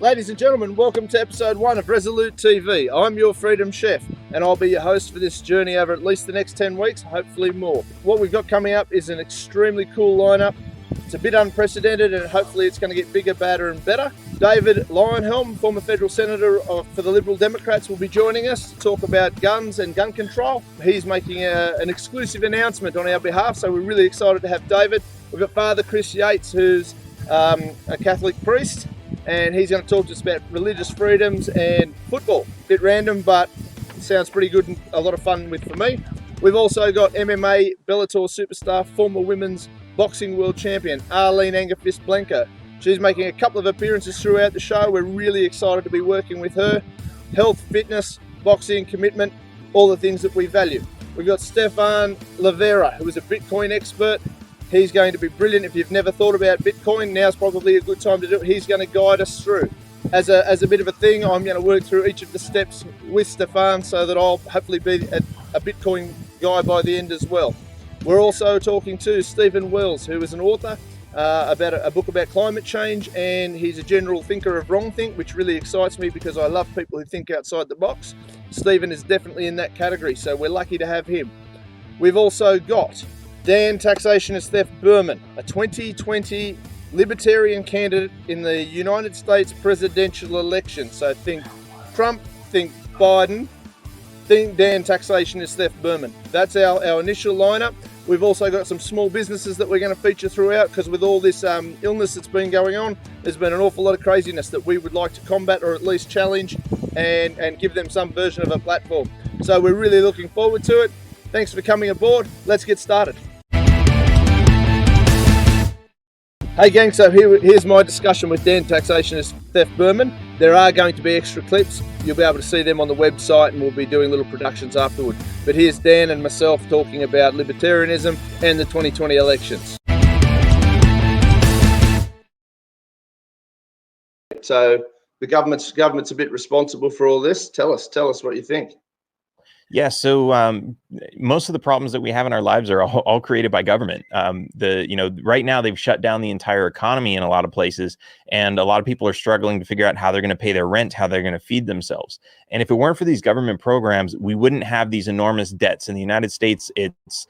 Ladies and gentlemen, welcome to episode 1 of Resolute TV. I'm your Freedom Chef, and I'll be your host for this journey over at least the next 10 weeks, hopefully more. What we've got coming up is an extremely cool lineup. It's a bit unprecedented, and hopefully it's going to get bigger, badder, and better. David Leyonhjelm, former federal senator for the Liberal Democrats, will be joining us to talk about guns and gun control. He's making an exclusive announcement on our behalf, so we're really excited to have David. We've got Father Chris Yates, who's a Catholic priest, and he's going to talk to us about religious freedoms and football. Bit random, but it sounds pretty good and a lot of fun for me. We've also got MMA Bellator superstar, former women's boxing world champion, Arlene Blencowe. She's making a couple of appearances throughout the show. We're really excited to be working with her. Health, fitness, boxing, commitment, all the things that we value. We've got Stephan Livera, who is a Bitcoin expert. He's going to be brilliant. If you've never thought about Bitcoin, now's probably a good time to do it. He's going to guide us through. As a bit of a thing, I'm going to work through each of the steps with Stephan so that I'll hopefully be a Bitcoin guy by the end as well. We're also talking to Stephen Wells, who is an author about a book about climate change, and he's a general thinker of wrongthink, which really excites me because I love people who think outside the box. Stephen is definitely in that category, so we're lucky to have him. We've also got Taxationist Behrman, a 2020 Libertarian candidate in the United States presidential election. So think Trump, think Biden, think Taxationist Behrman. That's our initial lineup. We've also got some small businesses that we're going to feature throughout, because with all this illness that's been going on, there's been an awful lot of craziness that we would like to combat, or at least challenge, and give them some version of a platform. So we're really looking forward to it. Thanks for coming aboard. Let's get started. Hey gang, so here's my discussion with Taxationist Behrman. There are going to be extra clips. You'll be able to see them on the website, and we'll be doing little productions afterward. But here's Dan and myself talking about libertarianism and the 2020 elections. So the government's a bit responsible for all this. Tell us what you think. Yeah, so most of the problems that we have in our lives are all created by government. Right now they've shut down the entire economy in a lot of places, and a lot of people are struggling to figure out how they're going to pay their rent, how they're going to feed themselves. And if it weren't for these government programs, we wouldn't have these enormous debts. In the United States, it's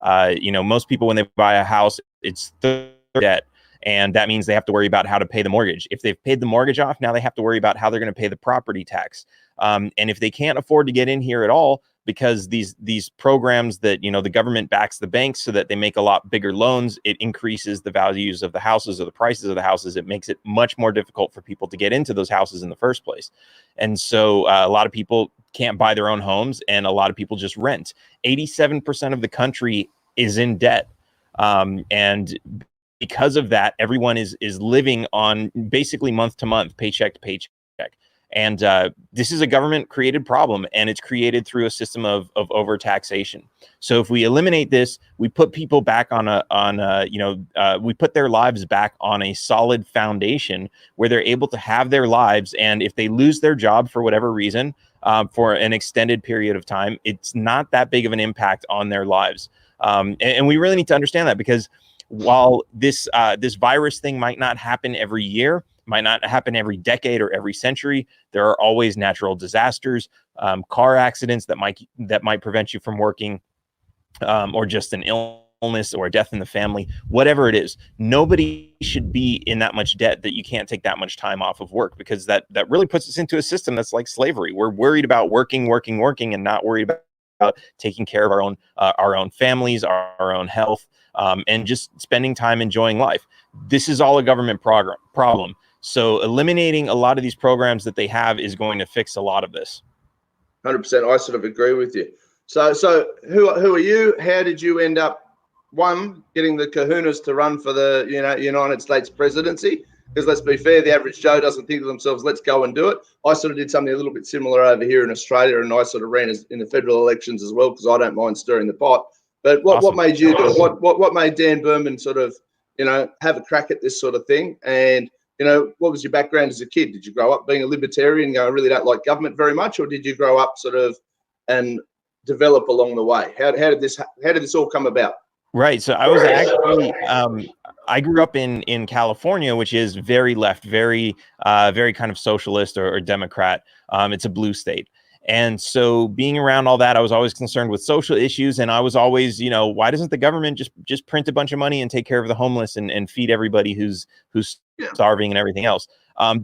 most people, when they buy a house, it's debt. And that means they have to worry about how to pay the mortgage. If they've paid the mortgage off, now they have to worry about how they're going to pay the property tax. And if they can't afford to get in here at all, because these programs that, the government backs the banks so that they make a lot bigger loans, it increases the values of the houses or the prices of the houses. It makes it much more difficult for people to get into those houses in the first place. And so a lot of people can't buy their own homes, and a lot of people just rent. 87% of the country is in debt. And because of that, everyone is living on basically month to month, paycheck to paycheck. And this is a government created problem, and it's created through a system of overtaxation. So if we eliminate this, we put people back we put their lives back on a solid foundation where they're able to have their lives. And if they lose their job for whatever reason, for an extended period of time, it's not that big of an impact on their lives. And we really need to understand that, because while this virus thing might not happen every year, might not happen every decade or every century, there are always natural disasters, car accidents that might prevent you from working, or just an illness or a death in the family, whatever it is. Nobody should be in that much debt that you can't take that much time off of work, because that really puts us into a system that's like slavery. We're worried about working, and not worried about taking care of our own families, our own health, and just spending time enjoying life. This is all a government problem. So eliminating a lot of these programs that they have is going to fix a lot of this. 100%. I sort of agree with you. So who are you? How did you end up, getting the kahunas to run for the United States presidency? Because let's be fair, the average Joe doesn't think to themselves, let's go and do it. I sort of did something a little bit similar over here in Australia, and I sort of ran in the federal elections as well, because I don't mind stirring the pot. But what made you do it? What made Dan Behrman sort of, have a crack at this sort of thing? And what was your background as a kid? Did you grow up being a libertarian and go, I really don't like government very much, or did you grow up sort of and develop along the way? How did this all come about? Right. So I was actually, I grew up in California, which is very left, very kind of socialist or Democrat. It's a blue state. And so being around all that, I was always concerned with social issues. And I was always, why doesn't the government just print a bunch of money and take care of the homeless and feed everybody who's starving and everything else?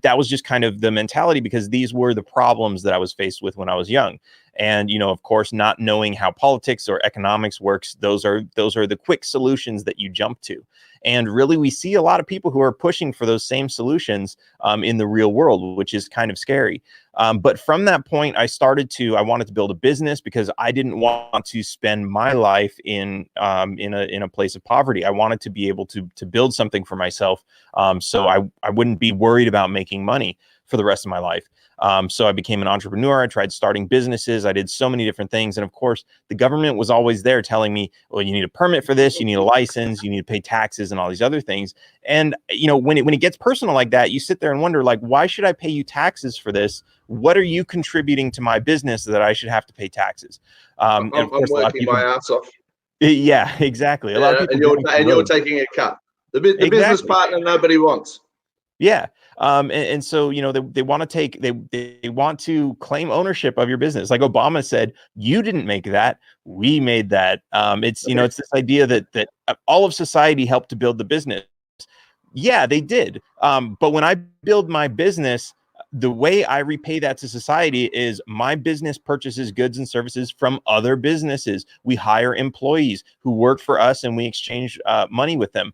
That was just kind of the mentality, because these were the problems that I was faced with when I was young. And, of course, not knowing how politics or economics works, those are the quick solutions that you jump to. And really, we see a lot of people who are pushing for those same solutions in the real world, which is kind of scary. But from that point, I wanted to build a business, because I didn't want to spend my life in a place of poverty. I wanted to be able to build something for myself, so I wouldn't be worried about making money for the rest of my life. So I became an entrepreneur. I tried starting businesses. I did so many different things. And of course, the government was always there telling me, well, you need a permit for this, you need a license, you need to pay taxes and all these other things. And, when it gets personal like that, you sit there and wonder, like, why should I pay you taxes for this? What are you contributing to my business that I should have to pay taxes? I'm working my ass off. Yeah, exactly. A lot of people and you're taking a cut. The business partner nobody wants. Yeah. And so, they want to they want to claim ownership of your business. Like Obama said, you didn't make that, we made that. It's this idea that all of society helped to build the business. Yeah, they did. But when I build my business, the way I repay that to society is my business purchases goods and services from other businesses. We hire employees who work for us and we exchange money with them.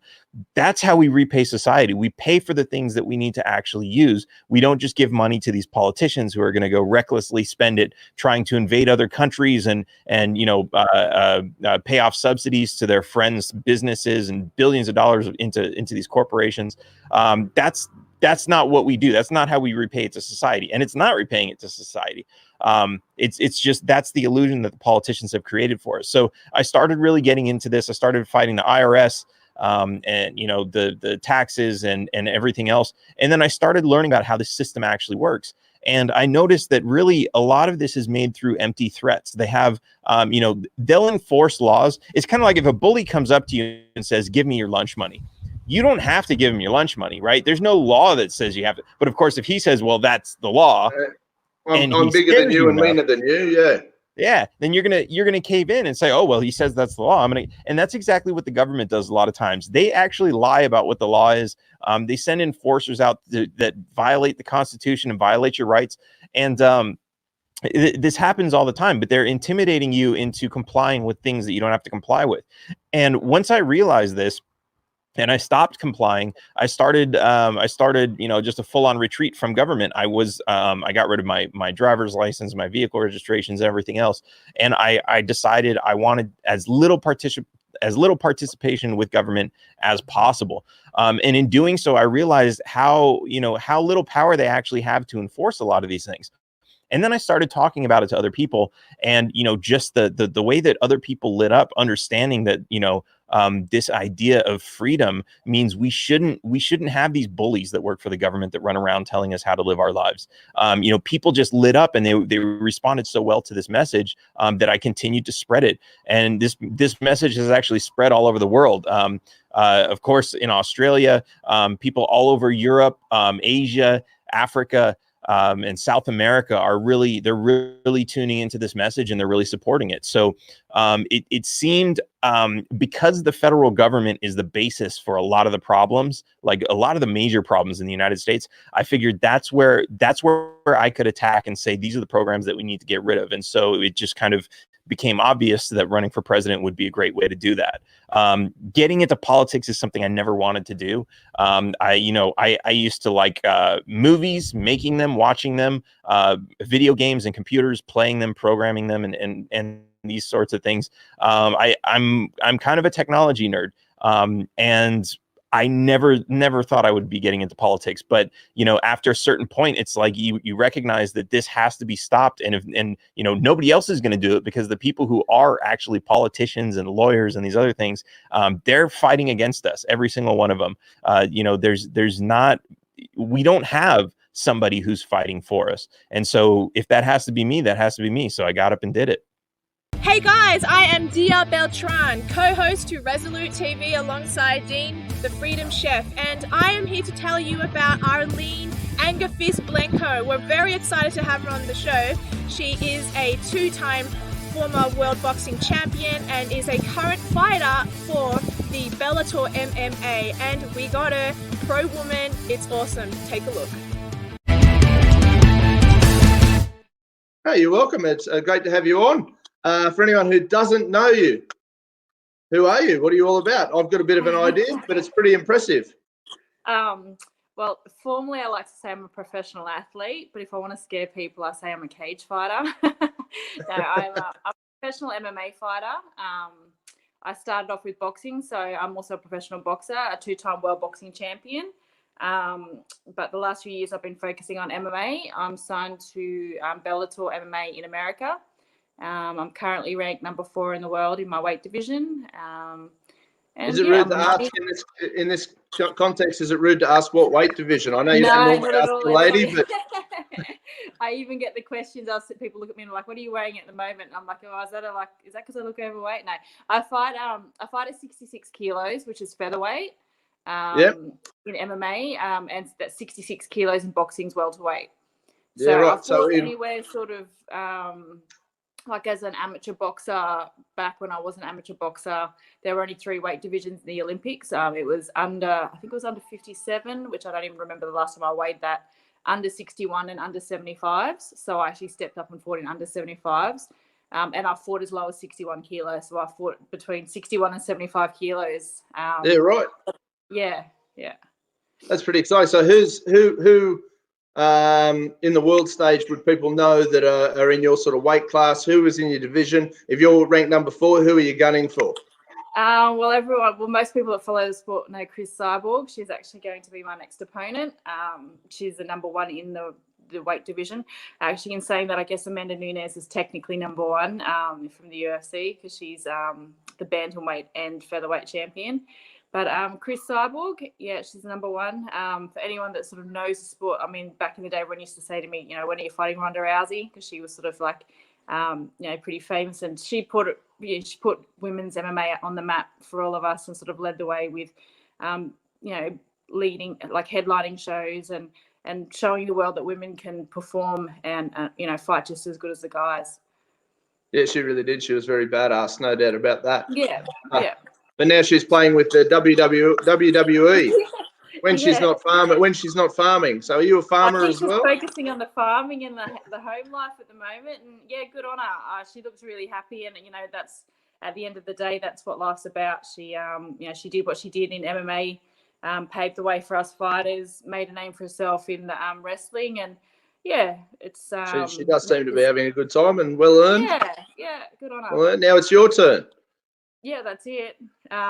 That's how we repay society. We pay for the things that we need to actually use. We don't just give money to these politicians who are going to go recklessly spend it trying to invade other countries and pay off subsidies to their friends' businesses and billions of dollars into these corporations. That's not what we do. That's not how we repay it to society. And it's not repaying it to society. It's just, that's the illusion that the politicians have created for us. So I started really getting into this. I started fighting the IRS, and the taxes and everything else. And then I started learning about how the system actually works. And I noticed that really a lot of this is made through empty threats. They have, they'll enforce laws. It's kind of like if a bully comes up to you and says, give me your lunch money. You don't have to give him your lunch money, right? There's no law that says you have to. But of course, if he says, well, that's the law. I'm bigger than you and meaner than you. Yeah. Yeah. Then you're gonna cave in and say, oh, well, he says that's the law. And that's exactly what the government does a lot of times. They actually lie about what the law is. They send enforcers out that violate the Constitution and violate your rights. And this happens all the time, but they're intimidating you into complying with things that you don't have to comply with. And once I realized this, and I stopped complying, I started, just a full-on retreat from government. I got rid of my driver's license, my vehicle registrations, everything else. And I decided I wanted as little participation with government as possible. And in doing so, I realized how little power they actually have to enforce a lot of these things. And then I started talking about it to other people, and just the way that other people lit up, understanding that this idea of freedom means we shouldn't have these bullies that work for the government that run around telling us how to live our lives. People just lit up, and they responded so well to this message that I continued to spread it. And this message has actually spread all over the world. Of course, in Australia, people all over Europe, Asia, Africa, and South America they're really tuning into this message, and they're really supporting it. So it seemed, because the federal government is the basis for a lot of the problems, like a lot of the major problems in the United States, I figured that's where I could attack and say, these are the programs that we need to get rid of. And so it just kind of became obvious that running for president would be a great way to do that. Getting into politics is something I never wanted to do. I used to like movies, making them, watching them, video games and computers, playing them, programming them, and these sorts of things. I'm kind of a technology nerd, and I never thought I would be getting into politics. But after a certain point, it's like you recognize that this has to be stopped, and nobody else is going to do it, because the people who are actually politicians and lawyers and these other things, they're fighting against us, every single one of them. We don't have somebody who's fighting for us, and so if that has to be me, that has to be me. So I got up and did it. Hey guys, I am Dia Beltran, co-host to Resolute TV alongside Dean, the Freedom Chef, and I am here to tell you about Arlene Blencowe. We're very excited to have her on the show. She is a two-time former world boxing champion and is a current fighter for the Bellator MMA, and we got her pro-woman. It's awesome. Take a look. Hey, you're welcome. It's great to have you on. For anyone who doesn't know you, who are you? What are you all about? I've got a bit of an idea, but it's pretty impressive. Well, formally, I like to say I'm a professional athlete, but if I want to scare people, I say I'm a cage fighter. No, I'm a professional MMA fighter. I started off with boxing, so I'm also a professional boxer, a two-time world boxing champion. But the last few years, I've been focusing on MMA. I'm signed to Bellator MMA in America. I'm currently ranked number 4 in the world in my weight division. Is it rude to ask in this context? Is it rude to ask what weight division? I know you don't normally ask the lady, but I even get the questions. People look at me and like, "What are you weighing at the moment?" And I'm like, "Oh, is that because I look overweight?" No, I fight at 66 kilos, which is featherweight. In MMA, and that's 66 kilos in boxing's welterweight. So yeah, right. I fought anywhere sort of like as an amateur boxer. Back when I was an amateur boxer, there were only 3 weight divisions in the Olympics. It was I think it was under 57, which I don't even remember the last time I weighed that, under 61 and under 75s. So I actually stepped up and fought in under 75s. And I fought as low as 61 kilos. So I fought between 61 and 75 kilos. Yeah, right. Yeah. That's pretty exciting. So who in the world stage would people know that are in your sort of weight class? Who is in your division? If you're ranked number 4, who are you gunning for? Most people that follow the sport know Chris Cyborg. She's actually going to be my next opponent. She's the number 1 in the weight division. Actually, in saying that, I guess Amanda Nunes is technically number 1 from the UFC because she's the bantamweight and featherweight champion. But Chris Cyborg, yeah, she's number 1. For anyone that sort of knows the sport, I mean, back in the day, everyone used to say to me, when are you fighting Ronda Rousey? Because she was sort of like, pretty famous, and she put women's MMA on the map for all of us and sort of led the way with, leading, like headlining shows and showing the world that women can perform and, fight just as good as the guys. Yeah, she really did. She was very badass, no doubt about that. Yeah. But now she's playing with the WWE when she's not farming. So are you a farmer as well? She's focusing on the farming and the home life at the moment, and yeah, good on her. She looks really happy, and that's at the end of the day, that's what life's about. She she did what she did in MMA, paved the way for us fighters, made a name for herself in the wrestling, and yeah, it's she does seem to be having a good time and well earned. Yeah, good on her. Well, now it's your turn. Yeah, that's it.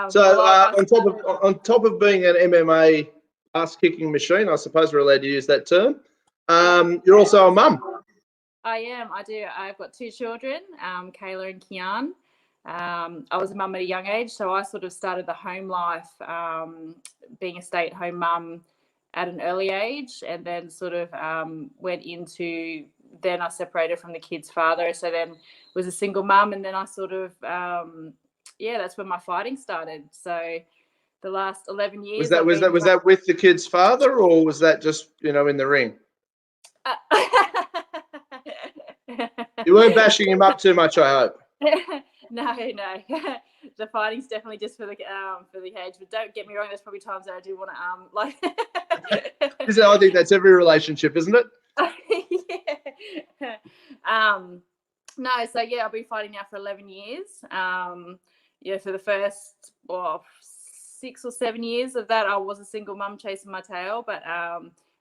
So on top of being an MMA ass-kicking machine, I suppose we're allowed to use that term, you're also a mum. I am. I do. I've got 2 children, Kayla and Kian. I was a mum at a young age, so I sort of started the home life, being a stay-at-home mum at an early age, and then sort of went into, then I separated from the kid's father, so then was a single mum, and then I sort of that's when my fighting started. So the last 11 years. Was that with the kid's father, or was that just in the ring? You weren't bashing him up too much, I hope. No. The fighting's definitely just for the cage. But don't get me wrong, there's probably times that I do want to I think that's every relationship, isn't it? Yeah. No, so yeah, I've been fighting now for 11 years. For the first 6 or 7 years of that, I was a single mum chasing my tail, but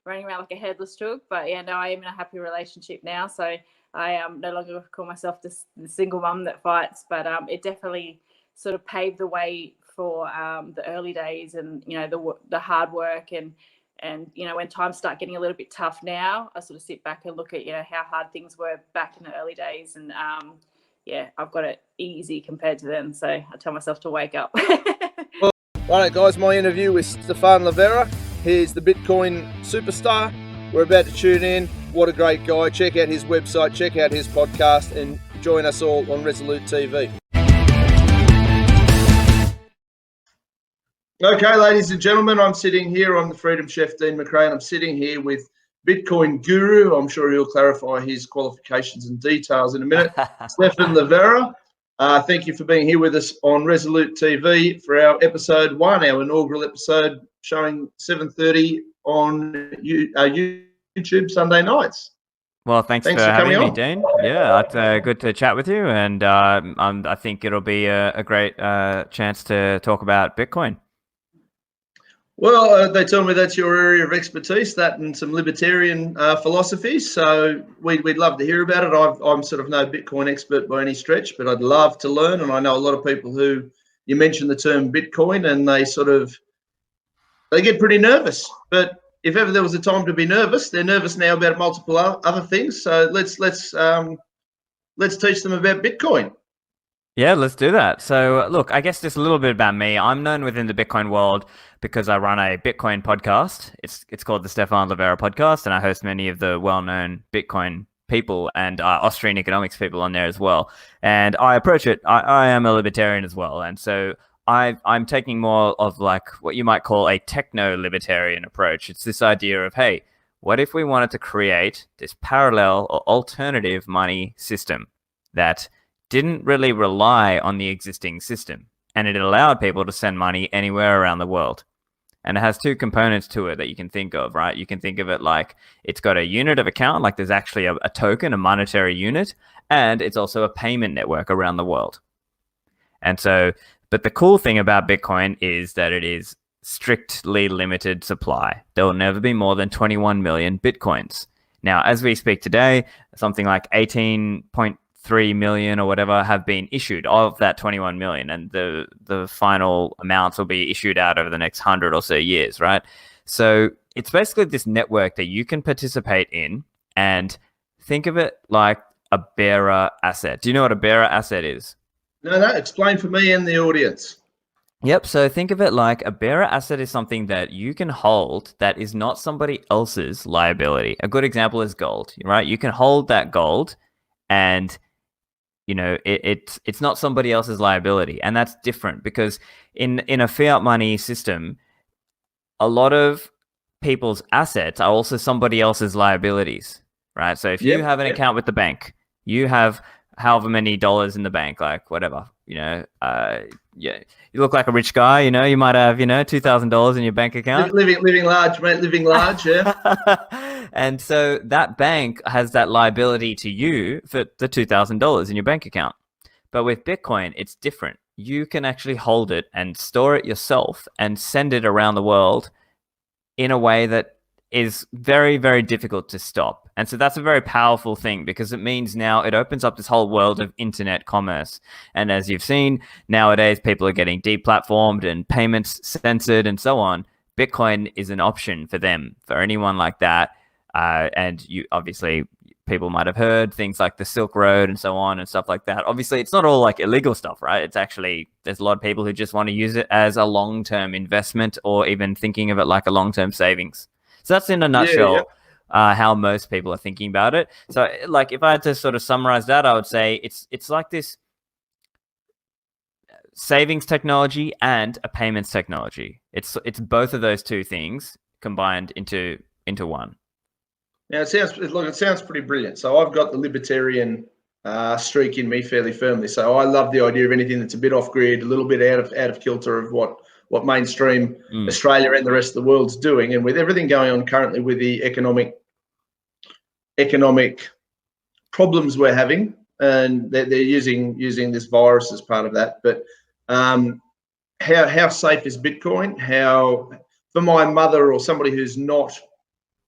running around like a headless chook. But yeah, no, I am in a happy relationship now, so I no longer call myself the single mum that fights. But it definitely sort of paved the way for the early days, and the hard work, and when times start getting a little bit tough now, I sort of sit back and look at how hard things were back in the early days, and I've got it easy compared to then. So I tell myself to wake up. Well, right, guys, my interview with Stephan Livera. He's the Bitcoin superstar. We're about to tune in. What a great guy. Check out his website, check out his podcast, and join us all on Resolute TV. Okay, ladies and gentlemen, I'm sitting here on the Freedom Chef, Dean McCrae, and I'm sitting here with Bitcoin guru. I'm sure he'll clarify his qualifications and details in a minute. Stephan Livera, thank you for being here with us on Resolute TV for our episode 1, our inaugural episode showing 7:30 on YouTube Sunday nights. Well, thanks for having me, Dean. Yeah, it's good to chat with you, and I think it'll be a great chance to talk about Bitcoin. Well, they tell me that's your area of expertise, that and some libertarian philosophies. So we'd love to hear about it. I'm sort of no Bitcoin expert by any stretch, but I'd love to learn. And I know a lot of people who, you mention the term Bitcoin and they get pretty nervous. But if ever there was a time to be nervous, they're nervous now about multiple other things. So let's teach them about Bitcoin. Yeah, let's do that. So look, I guess just a little bit about me. I'm known within the Bitcoin world because I run a Bitcoin podcast. It's called the Stephan Livera podcast, and I host many of the well-known Bitcoin people and Austrian economics people on there as well. And I approach it, I am a libertarian as well. And so I'm taking more of like what you might call a techno-libertarian approach. It's this idea of, hey, what if we wanted to create this parallel or alternative money system that didn't really rely on the existing system, and it allowed people to send money anywhere around the world. And it has two components to it that you can think of, right? You can think of it like it's got a unit of account, like there's actually a token, a monetary unit, and it's also a payment network around the world. And so, but the cool thing about Bitcoin is that it is strictly limited supply. There will never be more than 21 million Bitcoins. Now, as we speak today, something like 18.3 million or whatever have been issued of that 21 million, and the final amounts will be issued out over the next 100 or so years, right? So it's basically this network that you can participate in, and think of it like a bearer asset. Do you know what a bearer asset is? No, explain for me and the audience. Yep, so think of it like a bearer asset is something that you can hold that is not somebody else's liability. A good example is gold, right? You can hold that gold and it's not somebody else's liability. And that's different because in a fiat money system, a lot of people's assets are also somebody else's liabilities, right? So if you have an account with the bank, you have however many dollars in the bank, like whatever, you look like a rich guy, you might have, $2,000 in your bank account. Living large, mate, living large, yeah. And so that bank has that liability to you for the $2,000 in your bank account. But with Bitcoin, it's different. You can actually hold it and store it yourself and send it around the world in a way that is very, very difficult to stop. And so that's a very powerful thing because it means now it opens up this whole world of internet commerce. And as you've seen, nowadays people are getting deplatformed and payments censored and so on. Bitcoin is an option for them, for anyone like that. And you obviously, people might have heard things like the Silk Road and so on and stuff like that. Obviously, it's not all like illegal stuff, right? It's actually, there's a lot of people who just want to use it as a long-term investment or even thinking of it like a long-term savings. So that's in a nutshell how most people are thinking about it. So like if I had to sort of summarize that, I would say it's like this savings technology and a payments technology. It's both of those two things combined into one. Now it sounds pretty brilliant. So I've got the libertarian streak in me fairly firmly. So I love the idea of anything that's a bit off grid, a little bit out of kilter of what mainstream Australia and the rest of the world's doing. And with everything going on currently with the economic problems we're having, and they're using this virus as part of that. But how safe is Bitcoin? How, for my mother or somebody who's not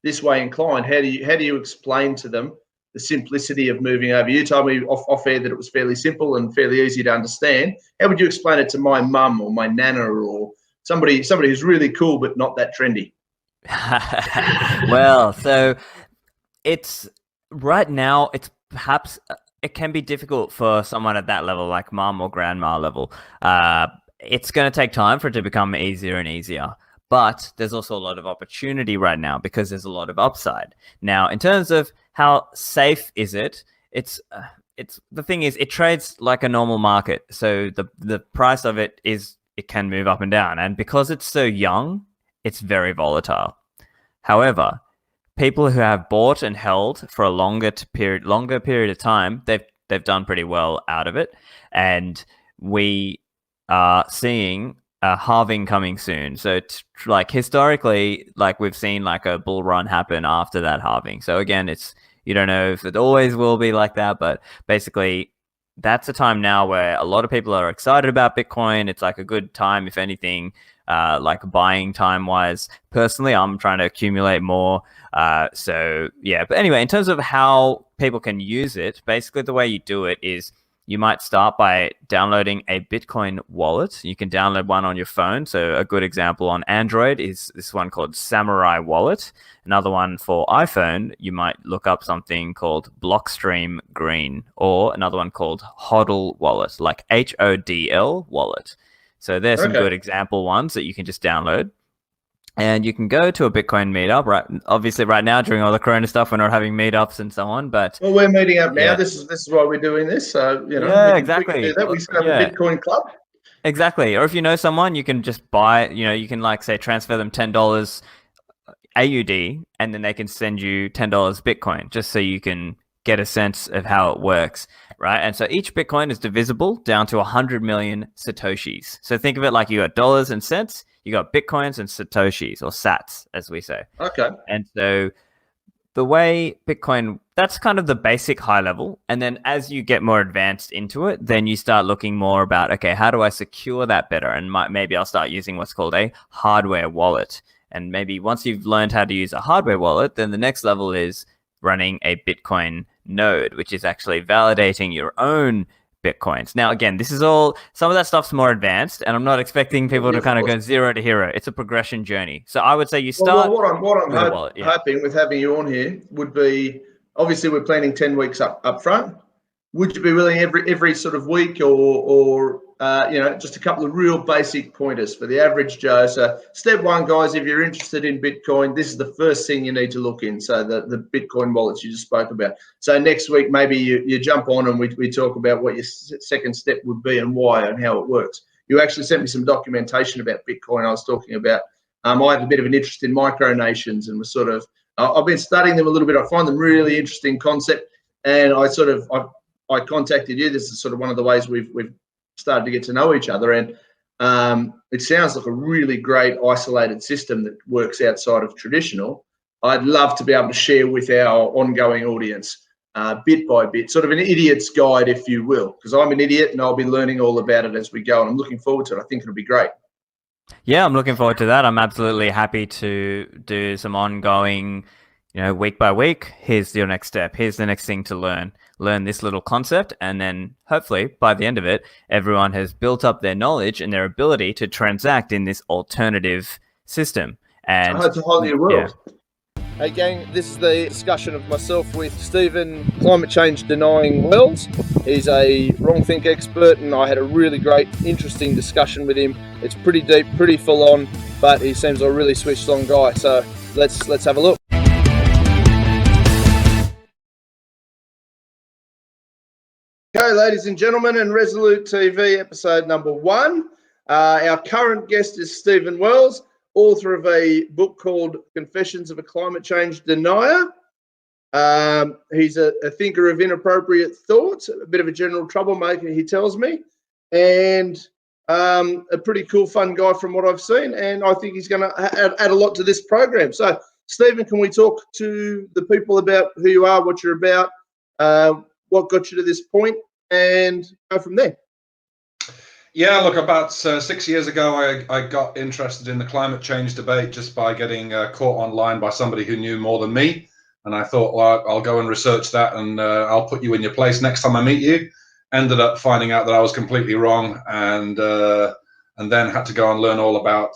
this way inclined, how do you explain to them the simplicity of moving over? You told me off air that it was fairly simple and fairly easy to understand. How would you explain it to my mum or my nana or somebody who's really cool but not that trendy? Well, so it's right now, it's perhaps it can be difficult for someone at that level, like mum or grandma level. It's going to take time for it to become easier and easier. But there's also a lot of opportunity right now because there's a lot of upside. Now, in terms of how safe is it, it's the thing is, it trades like a normal market. So the price of it can move up and down, and because it's so young, it's very volatile. However, people who have bought and held for a longer period of time, they've done pretty well out of it, and we are seeing a halving coming soon. So it's like historically, like we've seen like a bull run happen after that halving. So again, you don't know if it always will be like that, but basically that's a time now where a lot of people are excited about Bitcoin. It's like a good time, if anything, like buying time wise. Personally, I'm trying to accumulate more. So yeah, but anyway, in terms of how people can use it, basically the way you do it is you might start by downloading a Bitcoin wallet. You can download one on your phone. So a good example on Android is this one called Samurai Wallet. Another one for iPhone, you might look up something called Blockstream Green, or another one called HODL Wallet, like HODL Wallet. So there's some good example ones that you can just download. And you can go to a Bitcoin meetup, right? Obviously, right now during all the Corona stuff, we're not having meetups and so on. But we're meeting up now. Yeah. This is why we're doing this. So exactly. We can do that. We start a Bitcoin club. Exactly. Or if you know someone, you can just buy. You can like say transfer them $10 AUD, and then they can send you $10 Bitcoin, just so you can get a sense of how it works, right? And so each Bitcoin is divisible down to 100 million Satoshis. So think of it like you got dollars and cents. You got Bitcoins and Satoshis, or sats, as we say. Okay. And so the way Bitcoin, that's kind of the basic high level. And then as you get more advanced into it, then you start looking more about, okay, how do I secure that better? And maybe I'll start using what's called a hardware wallet. And maybe once you've learned how to use a hardware wallet, then the next level is running a Bitcoin node, which is actually validating your own Bitcoins. Now, again, this is all, some of that stuff's more advanced, and I'm not expecting people to kind of go zero to hero. It's a progression journey. So I would say you start. What I'm hoping with having you on here would be, obviously we're planning 10 weeks up front. Would you be willing every sort of week or just a couple of real basic pointers for the average Joe? So step one, guys, if you're interested in Bitcoin, this is the first thing you need to look in. So the Bitcoin wallets you just spoke about. So next week, maybe you jump on and we talk about what your second step would be and why and how it works. You actually sent me some documentation about Bitcoin. I was talking about, I have a bit of an interest in micronations, and I've been studying them a little bit. I find them really interesting concept. And I contacted you. This is sort of one of the ways we've started to get to know each other, and it sounds like a really great isolated system that works outside of traditional. I'd love to be able to share with our ongoing audience, bit by bit, sort of an idiot's guide, if you will, because I'm an idiot and I'll be learning all about it as we go, and I'm looking forward to it. I think it'll be great. Yeah, I'm looking forward to that. I'm absolutely happy to do some ongoing, week by week. Here's your next step. Here's the next thing to learn this little concept, and then hopefully by the end of it, everyone has built up their knowledge and their ability to transact in this alternative system. And it's a whole new world. Yeah. Hey gang, this is the discussion of myself with Stephan, climate change denying Wells. He's a wrong think expert, and I had a really great, interesting discussion with him. It's pretty deep, pretty full on, but he seems a really switched on guy. So let's have a look. Okay, ladies and gentlemen, and Resolute TV episode number 1. Our current guest is Stephan Wells, author of a book called Confessions of a Climate Change Denier. He's a thinker of inappropriate thoughts, a bit of a general troublemaker, he tells me, and a pretty cool, fun guy from what I've seen, and I think he's going to add a lot to this program. So, Stephan, can we talk to the people about who you are, what you're about, what got you to this point, and go from there? Yeah, look, about 6 years ago, I got interested in the climate change debate just by getting caught online by somebody who knew more than me. And I thought, well, I'll go and research that, and I'll put you in your place next time I meet you. Ended up finding out that I was completely wrong, and then had to go and learn all about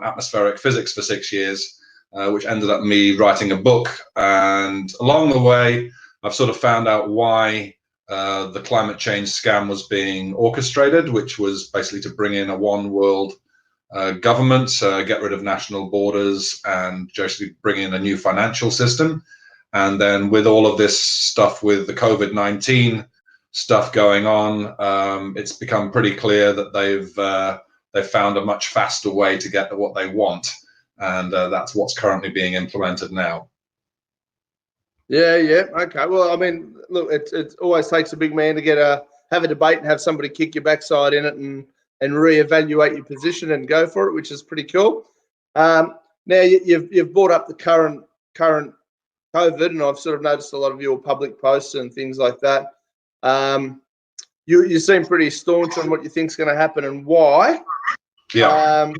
atmospheric physics for 6 years, which ended up me writing a book. And along the way, I've sort of found out why the climate change scam was being orchestrated, which was basically to bring in a one world government, get rid of national borders, and just bring in a new financial system. And then with all of this stuff with the COVID-19 stuff going on. It's become pretty clear that they've found a much faster way to get to what they want, and that's what's currently being implemented now. Yeah. Okay. Well, I mean, look, it always takes a big man to have a debate and have somebody kick your backside in it and reevaluate your position and go for it, which is pretty cool. Now you've brought up the current COVID, and I've sort of noticed a lot of your public posts and things like that. You seem pretty staunch on what you think's going to happen and why. Yeah.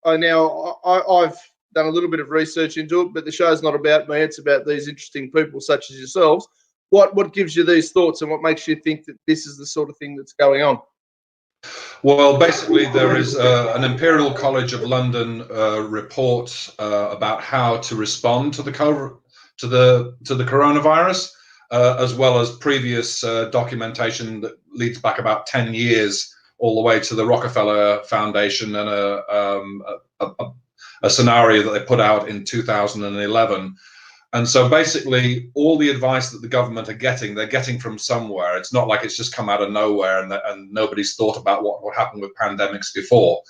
I've done a little bit of research into it, but the show's not about me. It's about these interesting people such as yourselves. What gives you these thoughts, and what makes you think that this is the sort of thing that's going on? Well, basically, there is an Imperial College of London report about how to respond to the coronavirus, as well as previous documentation that leads back about 10 years, all the way to the Rockefeller Foundation and a scenario that they put out in 2011. And so basically all the advice that the government are getting, they're getting from somewhere. It's not like it's just come out of nowhere and nobody's thought about what would happen with pandemics before.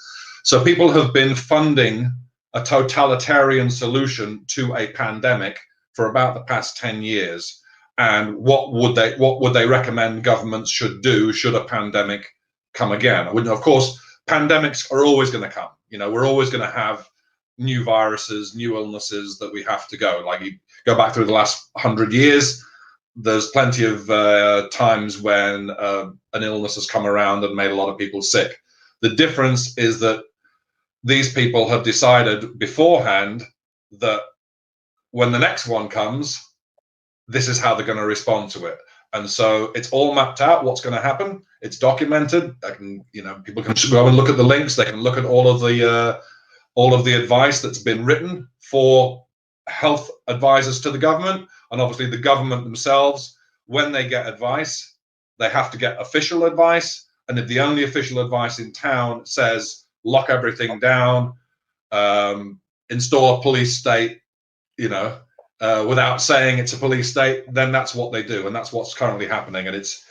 So people have been funding a totalitarian solution to a pandemic for about the past 10 years. And what would they recommend governments should do should a pandemic come again? Of course, pandemics are always going to come. We're always going to have new viruses, new illnesses that we have to go. Like, you go back through the last 100 years, there's plenty of times when an illness has come around and made a lot of people sick. The difference is that these people have decided beforehand that when the next one comes, this is how they're going to respond to it. And so it's all mapped out what's going to happen. It's documented. People can go and look at the links. They can look at all of the advice that's been written for health advisors to the government. And obviously the government themselves, when they get advice, they have to get official advice. And if the only official advice in town says lock everything down, install a police state, without saying it's a police state, then that's what they do. And that's what's currently happening. And it's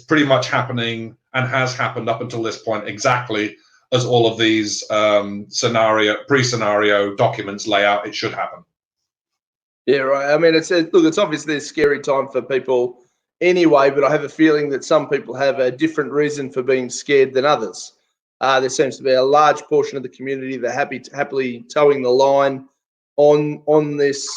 pretty much happening and has happened up until this point exactly as all of these pre-scenario documents lay out. It should happen. Yeah, right. I mean, it's obviously a scary time for people anyway, but I have a feeling that some people have a different reason for being scared than others. There seems to be a large portion of the community that happily towing the line on this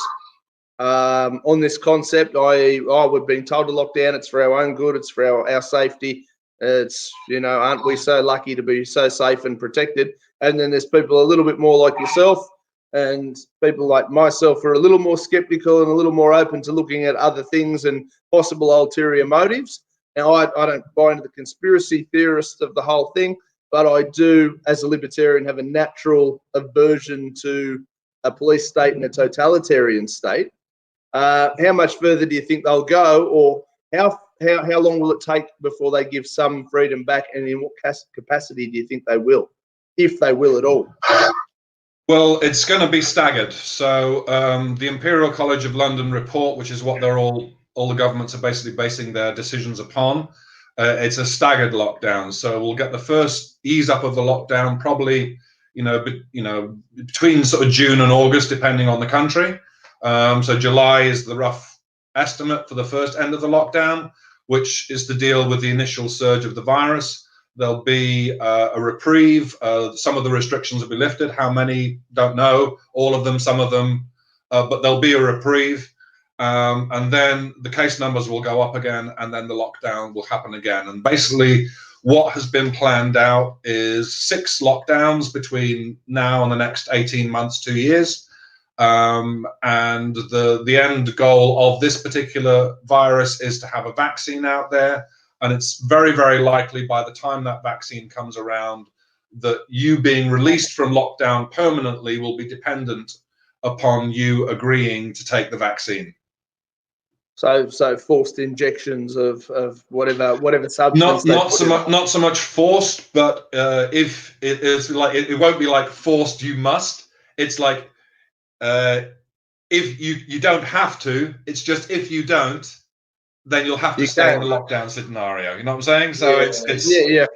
concept. We're being told to lock down. It's for our own good. It's for our safety. It's, aren't we so lucky to be so safe and protected? And then there's people a little bit more like yourself, and people like myself are a little more skeptical and a little more open to looking at other things and possible ulterior motives. Now, I don't buy into the conspiracy theorist of the whole thing, but I do, as a libertarian, have a natural aversion to a police state and a totalitarian state. How much further do you think they'll go, or how long will it take before they give some freedom back, and in what capacity do you think they will, if they will at all? Well, it's going to be staggered. So the Imperial College of London report, which is what they're all the governments are basically basing their decisions upon, it's a staggered lockdown. So we'll get the first ease up of the lockdown probably, between sort of June and August, depending on the country. So July is the rough estimate for the first end of the lockdown, which is to deal with the initial surge of the virus. There'll be a reprieve. Some of the restrictions will be lifted. How many, don't know. All of them, some of them, but there'll be a reprieve. And then the case numbers will go up again, and then the lockdown will happen again. And basically what has been planned out is 6 lockdowns between now and the next 18 months, 2 years. And the end goal of this particular virus is to have a vaccine out there. And it's very, very likely by the time that vaccine comes around that you being released from lockdown permanently will be dependent upon you agreeing to take the vaccine. So forced injections of whatever substance. Not so much forced, but if it is like, it won't be like forced you must. It's like if you don't have to. It's just if you don't, then you'll have to stay in the lockdown scenario. You know what I'm saying? So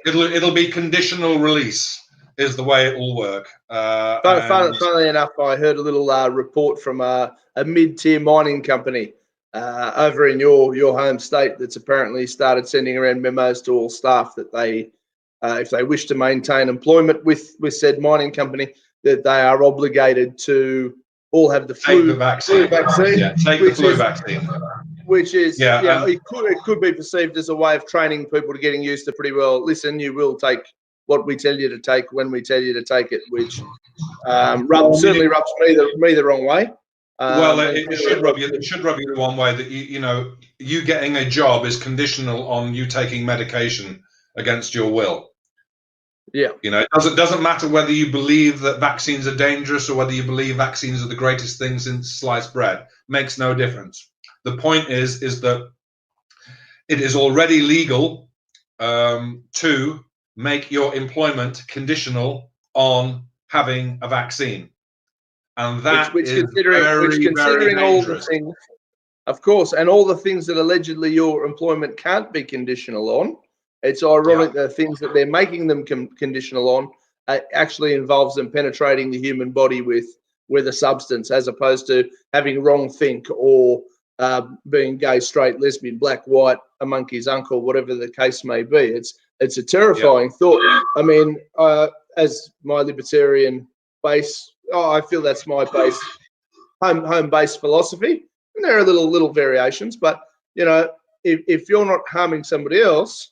it'll be conditional release is the way it will work. Funnily enough, I heard a little report from a mid-tier mining company over in your home state that's apparently started sending around memos to all staff that they, if they wish to maintain employment with said mining company, that they are obligated to all have the flu vaccine. Yeah, take the flu vaccine. Which is, it could be perceived as a way of training people to getting used to pretty well. Listen, you will take what we tell you to take when we tell you to take it, which certainly rubs me the wrong way. It should rub you the wrong way that you getting a job is conditional on you taking medication against your will. Yeah. It doesn't matter whether you believe that vaccines are dangerous or whether you believe vaccines are the greatest thing since sliced bread. Makes no difference. The point is that it is already legal to make your employment conditional on having a vaccine, and that which is considering very all the things, of course, and all the things that allegedly your employment can't be conditional on. It's ironic that things that they're making them conditional on actually involves them penetrating the human body with a substance, as opposed to having wrong think or being gay, straight, lesbian, black, white, a monkey's uncle, whatever the case may be. It's a terrifying thought. I mean, as my libertarian base, I feel that's my base, home-based philosophy. And there are little variations, but if you're not harming somebody else,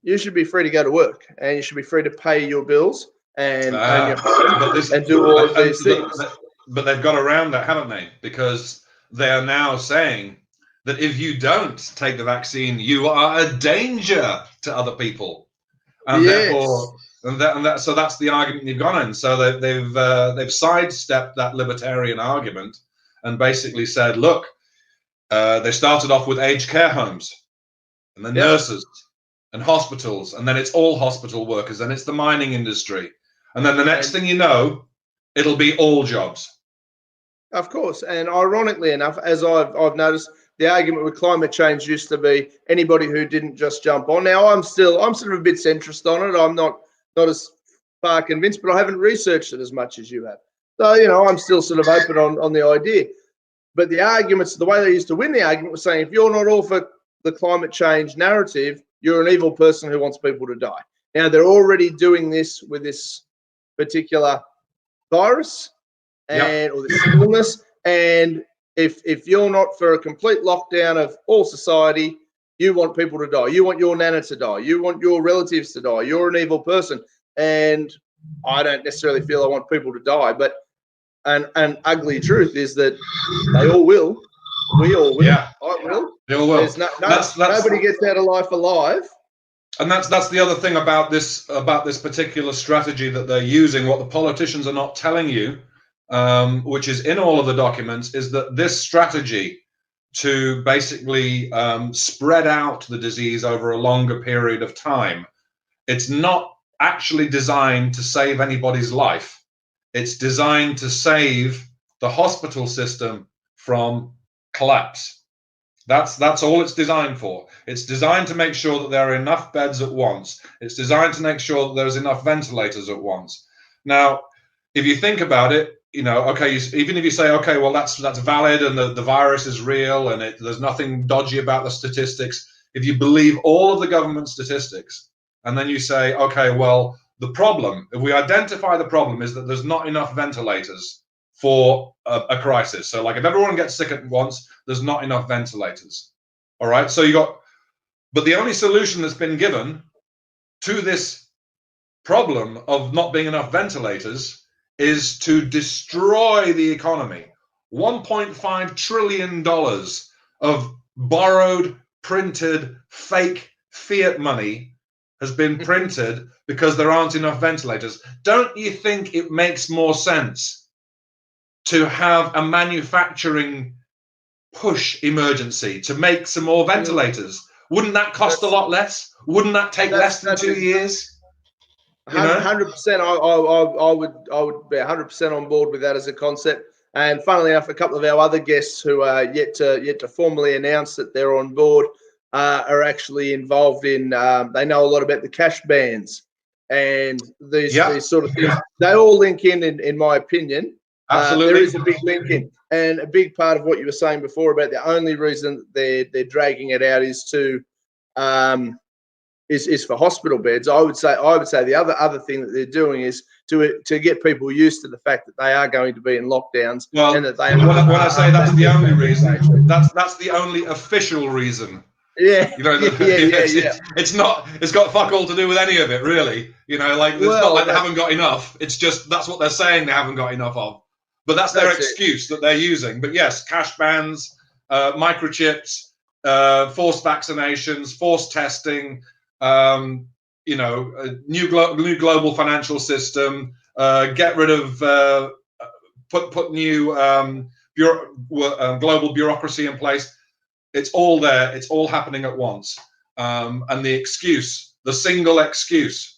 you should be free to go to work, and you should be free to pay your bills and own your home and do all of these things. But they've got around that, haven't they? Because they are now saying that if you don't take the vaccine, you are a danger to other people, and therefore, so that's the argument you've gone in. So they've sidestepped that libertarian argument and basically said, look, they started off with aged care homes, and then nurses, and hospitals, and then it's all hospital workers, and it's the mining industry, and then the next thing you know, it'll be all jobs. Of course, and ironically enough, as I've noticed, the argument with climate change used to be anybody who didn't just jump on. Now I'm sort of a bit centrist on it. I'm not as far convinced, but I haven't researched it as much as you have. So I'm still sort of open on the idea. But the arguments, the way they used to win the argument was saying, if you're not all for the climate change narrative, you're an evil person who wants people to die. Now they're already doing this with this particular virus or this illness, and if you're not for a complete lockdown of all society, you want people to die. You want your nana to die. You want your relatives to die. You're an evil person. And I don't necessarily feel I want people to die, but an ugly truth is that they all will. We all will. Yeah. I will. They all will. Nobody gets out of life alive. And that's the other thing about this particular strategy that they're using. What the politicians are not telling you, which is in all of the documents, is that this strategy to basically spread out the disease over a longer period of time, it's not actually designed to save anybody's life. It's designed to save the hospital system from collapse. That's all it's designed for. It's designed to make sure that there are enough beds at once. It's designed to make sure that there's enough ventilators at once. Now, if you think about it, even if you say, okay, well, that's valid and the virus is real and there's nothing dodgy about the statistics. If you believe all of the government statistics, and then you say, okay, well, the problem, if we identify the problem, is that there's not enough ventilators for a crisis. So, like, if everyone gets sick at once, there's not enough ventilators. All right. So but the only solution that's been given to this problem of not being enough ventilators is to destroy the economy. $1.5 trillion of borrowed, printed, fake fiat money has been printed because there aren't enough ventilators. Don't you think it makes more sense to have a manufacturing push emergency to make some more ventilators? Wouldn't that cost a lot less? Wouldn't that take less than 2 years? 100%. I would be 100% on board with that as a concept. And funnily enough, a couple of our other guests who are yet to formally announce that they're on board are actually involved in. They know a lot about the cash bans and these sort of things. They all link in my opinion. Absolutely, there is a big link in, and a big part of what you were saying before about the only reason they're dragging it out is to is for hospital beds. I would say the other thing that they're doing is to get people used to the fact that they are going to be in lockdowns. Well, and that they when I say that's the only reason, that's the only official reason. Yeah, you know, it's not. It's got fuck all to do with any of it, really. You know, like it's not like they haven't got enough. It's just that's what they're saying they haven't got enough of. But that's their excuse that they're using. But yes, cash bans, microchips, forced vaccinations, forced testing. You know, new global financial system. Get rid of put new global bureaucracy in place. It's all there. It's all happening at once. And the single excuse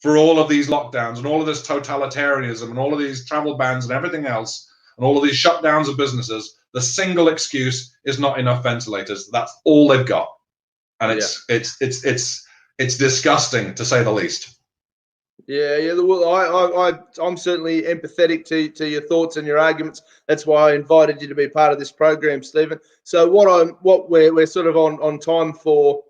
for all of these lockdowns and all of this totalitarianism and all of these travel bans and everything else and all of these shutdowns of businesses, the single excuse is not enough ventilators. That's all they've got. And it's disgusting, to say the least. Yeah. Well, I'm certainly empathetic to your thoughts and your arguments. That's why I invited you to be part of this program, Stephen. So what we're sort of on time for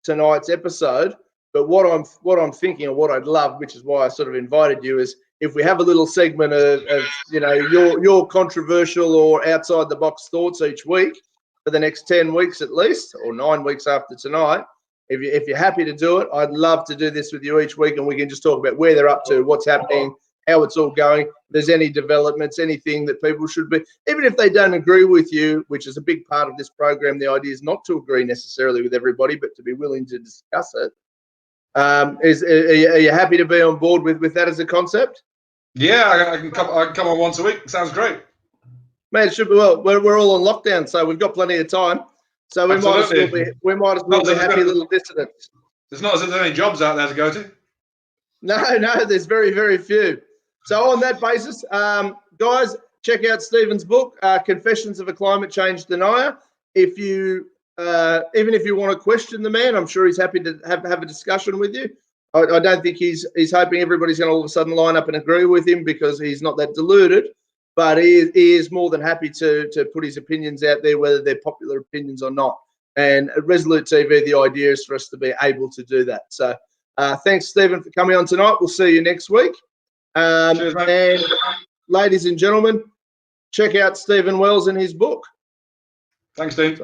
tonight's episode. But what I'm thinking, or what I'd love, which is why I sort of invited you, is if we have a little segment of you know your controversial or outside the box thoughts each week for the next 10 weeks at least, or 9 weeks after tonight. If you're happy to do it, I'd love to do this with you each week, and we can just talk about where they're up to, what's happening, how it's all going. If there's any developments, anything that people should be, even if they don't agree with you, which is a big part of this program. The idea is not to agree necessarily with everybody, but to be willing to discuss it. Are you happy to be on board with that as a concept? Yeah, I can come on once a week. Sounds great. Man, it should be. Well, we're all on lockdown, so we've got plenty of time. So we might as well be happy little dissidents. It's not as if there's any jobs out there to go to. No, there's very, very few. So on that basis, guys, check out Stephen's book, Confessions of a Climate Change Denier. If you even if you want to question the man, I'm sure he's happy to have a discussion with you. I don't think he's hoping everybody's going to all of a sudden line up and agree with him, because he's not that deluded. But he is more than happy to put his opinions out there, whether they're popular opinions or not. And at Resolute TV, the idea is for us to be able to do that. So thanks, Stephen, for coming on tonight. We'll see you next week. Cheers, mate. And ladies and gentlemen, check out Stephen Wells and his book. Thanks, Steve.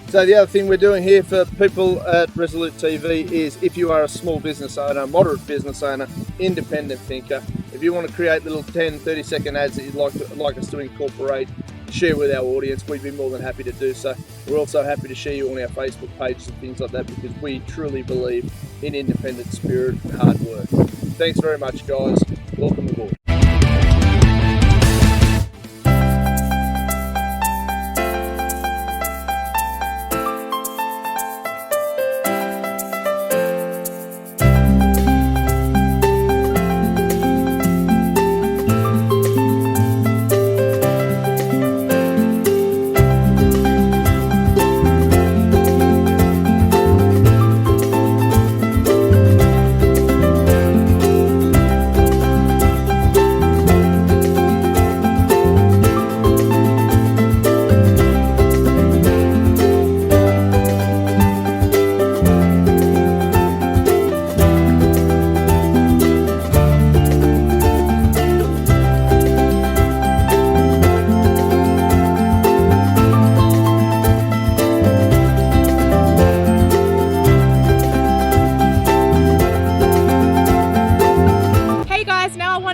So the other thing we're doing here for people at Resolute TV is, if you are a small business owner, moderate business owner, independent thinker, if you want to create little 10, 30-second ads that you'd like us to incorporate, share with our audience, we'd be more than happy to do so. We're also happy to share you on our Facebook pages and things like that, because we truly believe in independent spirit and hard work. Thanks very much, guys. Welcome aboard.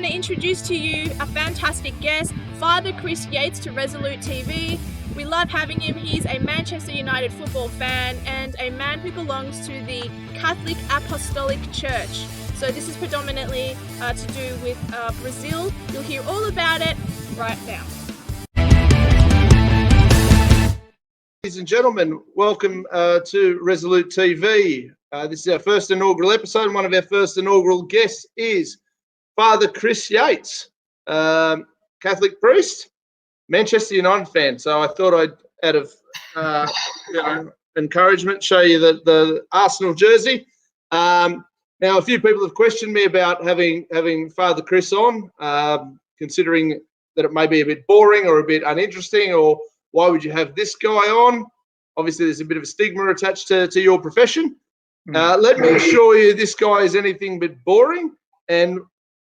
Introduce to you a fantastic guest, Father Chris Yates to Resolute TV. We love having him. He's a Manchester United football fan and a man who belongs to the Catholic Apostolic Church. So this is predominantly to do with Brazil. You'll hear all about it right now. Ladies and gentlemen, welcome to Resolute TV. This is our first inaugural episode, and one of our first inaugural guests is Father Chris Yates. Catholic priest, Manchester United fan. So I thought I'd, out of encouragement, show you the Arsenal jersey. Now, a few people have questioned me about having Father Chris on, considering that it may be a bit boring or a bit uninteresting, or why would you have this guy on? Obviously, there's a bit of a stigma attached to your profession. Let me assure you, this guy is anything but boring. And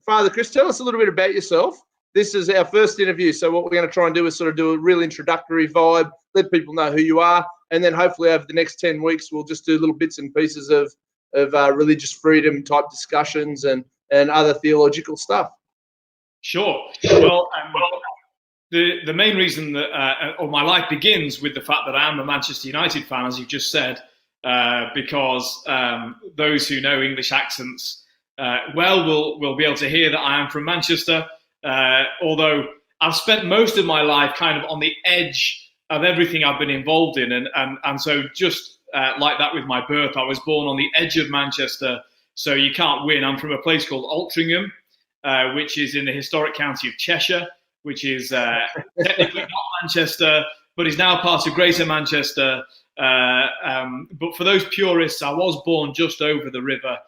Father Chris, tell us a little bit about yourself. This is our first interview, so what we're going to try and do is sort of do a real introductory vibe, let people know who you are, and then hopefully over the next 10 weeks, we'll just do little bits and pieces of religious freedom type discussions and other theological stuff. Sure. Well, the main reason that or my life begins with the fact that I am a Manchester United fan, as you've just said, because those who know English accents will be able to hear that I am from Manchester. Although I've spent most of my life kind of on the edge of everything I've been involved in, and so just like that with my birth, I was born on the edge of Manchester, so you can't win. I'm from a place called Altrincham, which is in the historic county of Cheshire, which is technically not Manchester, but is now part of Greater Manchester. But for those purists, I was born just over the river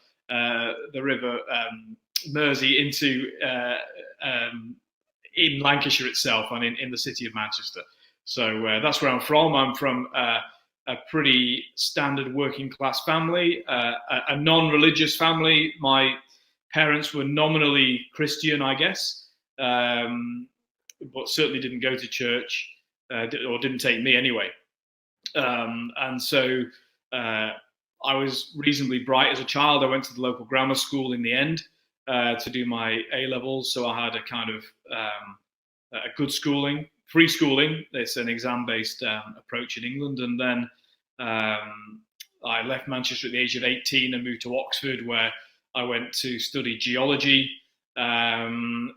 Mersey into in Lancashire itself and in the city of Manchester. So that's where I'm from. I'm from a pretty standard working class family, a non-religious family. My parents were nominally Christian, I guess, but certainly didn't go to church or didn't take me anyway. And so I was reasonably bright as a child. I went to the local grammar school in the end to do my A-levels. So I had a kind of a good schooling, free schooling. It's an exam-based approach in England. And then I left Manchester at the age of 18 and moved to Oxford, where I went to study geology and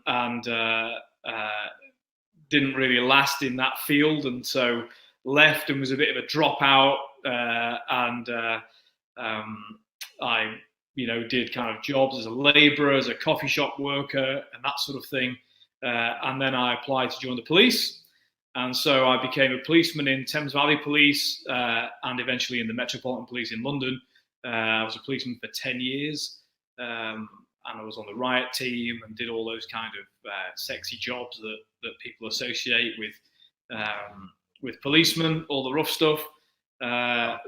didn't really last in that field. And so left and was a bit of a dropout. I, did kind of jobs as a labourer, as a coffee shop worker and that sort of thing. And then I applied to join the police. And so I became a policeman in Thames Valley Police and eventually in the Metropolitan Police in London. I was a policeman for 10 years and I was on the riot team and did all those kind of sexy jobs that people associate with policemen, all the rough stuff.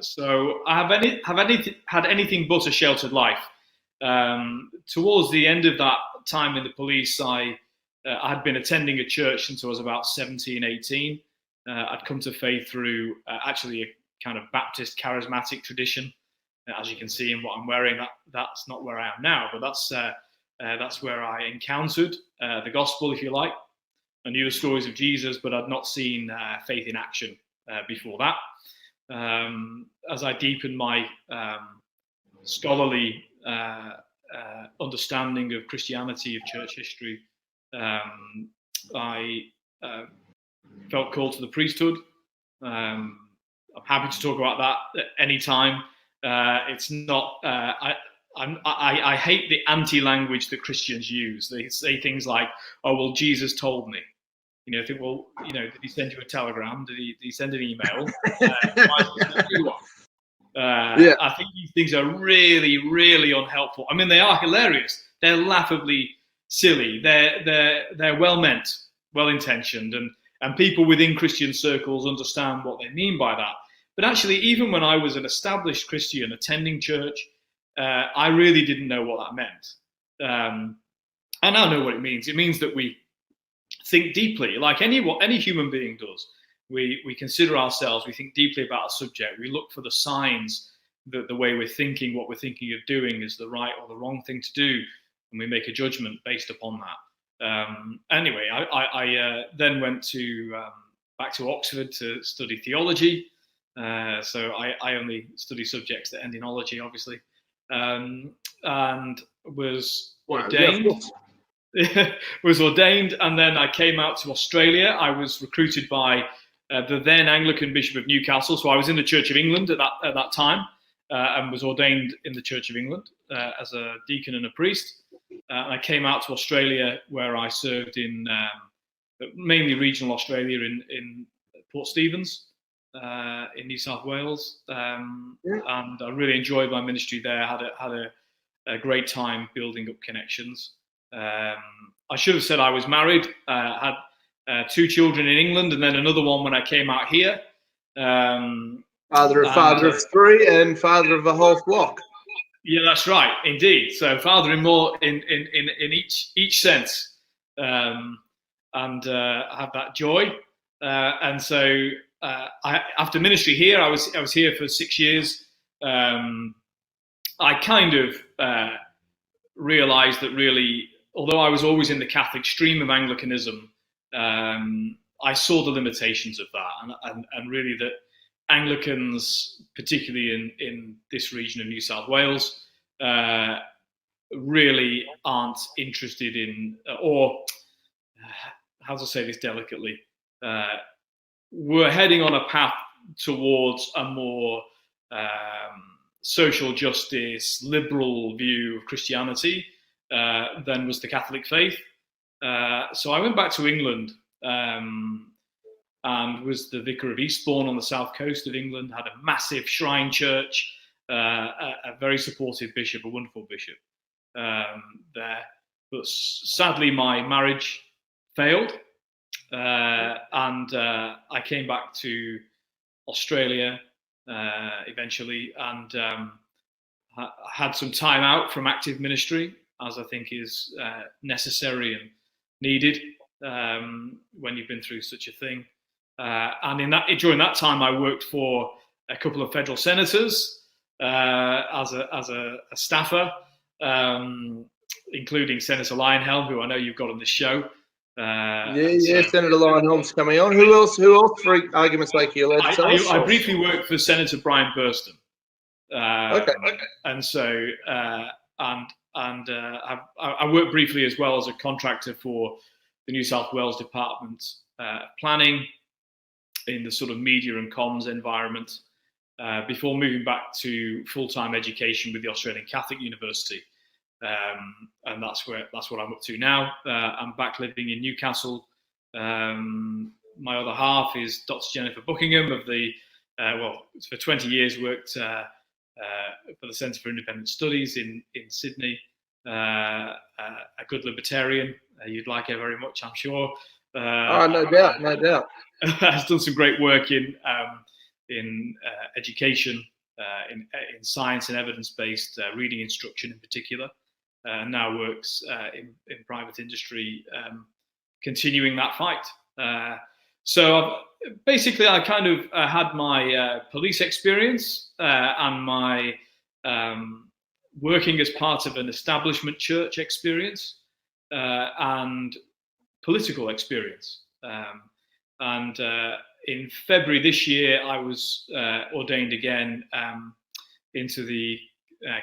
So I had anything but a sheltered life. Towards the end of that time in the police, I had been attending a church since I was about 17, 18. I'd come to faith through actually a kind of Baptist charismatic tradition. As you can see in what I'm wearing, that's not where I am now, but that's where I encountered the gospel, if you like. I knew the stories of Jesus, but I'd not seen faith in action before that. As I deepened my scholarly understanding of Christianity, of church history, I felt called to the priesthood. I'm happy to talk about that at any time. It's not. I hate the anti-language that Christians use. They say things like, "Oh, well, Jesus told me." I think, well, did he send you a telegram? Did he send an email? Yeah. I think these things are really, really unhelpful. I mean, they are hilarious. They're laughably silly. They're well meant, well intentioned, and people within Christian circles understand what they mean by that. But actually, even when I was an established Christian attending church, I really didn't know what that meant. I now know what it means. It means that we think deeply, like any human being does. We consider ourselves, we think deeply about a subject, we look for the signs that the way we're thinking, what we're thinking of doing is the right or the wrong thing to do, and we make a judgment based upon that. Anyway, I then went back to Oxford to study theology, so I only study subjects that end in ology, obviously, and was ordained. Yeah, was ordained, and then I came out to Australia. I was recruited by the then Anglican Bishop of Newcastle, so I was in the Church of England at that time, and was ordained in the Church of England as a deacon and a priest. And I came out to Australia, where I served in mainly regional Australia in Port Stephens in New South Wales, and I really enjoyed my ministry there. Had a great time building up connections. I should have said I was married. Had 2 children in England, and then another one when I came out here. Father of 3 and father of a whole flock. Yeah, that's right, indeed. So father-in-law in each sense, and have that joy. And so after ministry here, I was here for 6 years. I kind of realised that really, although I was always in the Catholic stream of Anglicanism, I saw the limitations of that, and really that Anglicans, particularly in this region of New South Wales, really aren't interested in, or how to say this delicately, we're heading on a path towards a more social justice, liberal view of Christianity than was the Catholic faith. So I went back to England and was the vicar of Eastbourne on the south coast of England, had a massive shrine church, a very supportive bishop, a wonderful bishop there. But sadly, my marriage failed, and I came back to Australia eventually, and had some time out from active ministry, as I think is necessary and needed when you've been through such a thing. And during that time, I worked for a couple of federal senators as a staffer, including Senator Leyonhjelm, who I know you've got on this show. Senator Leyonhjelm's coming on. Who else? For argument's sake, you allowed to tell us? I briefly worked for Senator Brian Burston. Okay. And so, I worked briefly as well as a contractor for the New South Wales Department of Planning in the sort of media and comms environment before moving back to full-time education with the Australian Catholic University. And that's what I'm up to now. I'm back living in Newcastle. My other half is Dr. Jennifer Buckingham of the, for 20 years worked for the Centre for Independent Studies in Sydney. A good libertarian. You'd like her very much, I'm sure. No doubt. Has done some great work in education, in science and evidence-based reading instruction in particular. Now works in private industry, continuing that fight. So basically, I kind of had my police experience and my working as part of an establishment church experience and political experience. And in February this year, I was ordained again into the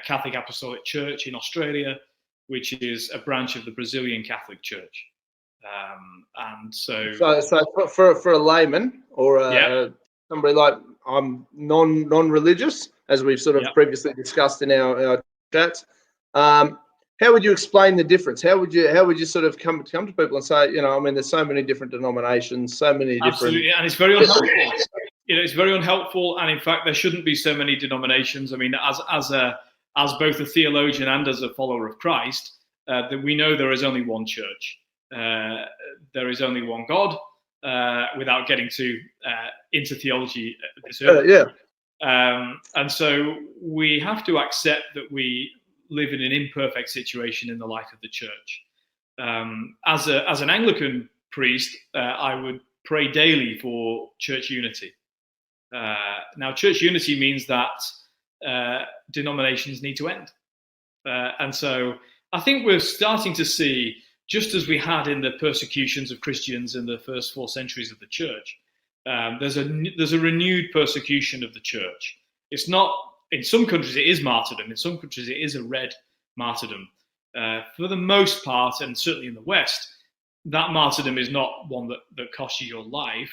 Catholic Apostolic Church in Australia, which is a branch of the Brazilian Catholic Church. And so for a layman or somebody like I'm non-religious, as we've sort of previously discussed in our chats, how would you explain the difference? How would you sort of come to people and say, there's so many different denominations, so many Absolutely. And it's very unhelpful. It's very unhelpful, and in fact, there shouldn't be so many denominations. I mean, as both a theologian and as a follower of Christ, that we know there is only one church. There is only one God, without getting into theology at this early. And so we have to accept that we live in an imperfect situation in the life of the church. As an Anglican priest, I would pray daily for church unity. Now, church unity means that denominations need to end. And so I think we're starting to see, just as we had in the persecutions of Christians in the first 4 centuries of the church, there's a renewed persecution of the church. It's not, in some countries it is martyrdom, in some countries it is a red martyrdom. For the most part, and certainly in the West, that martyrdom is not one that costs you your life,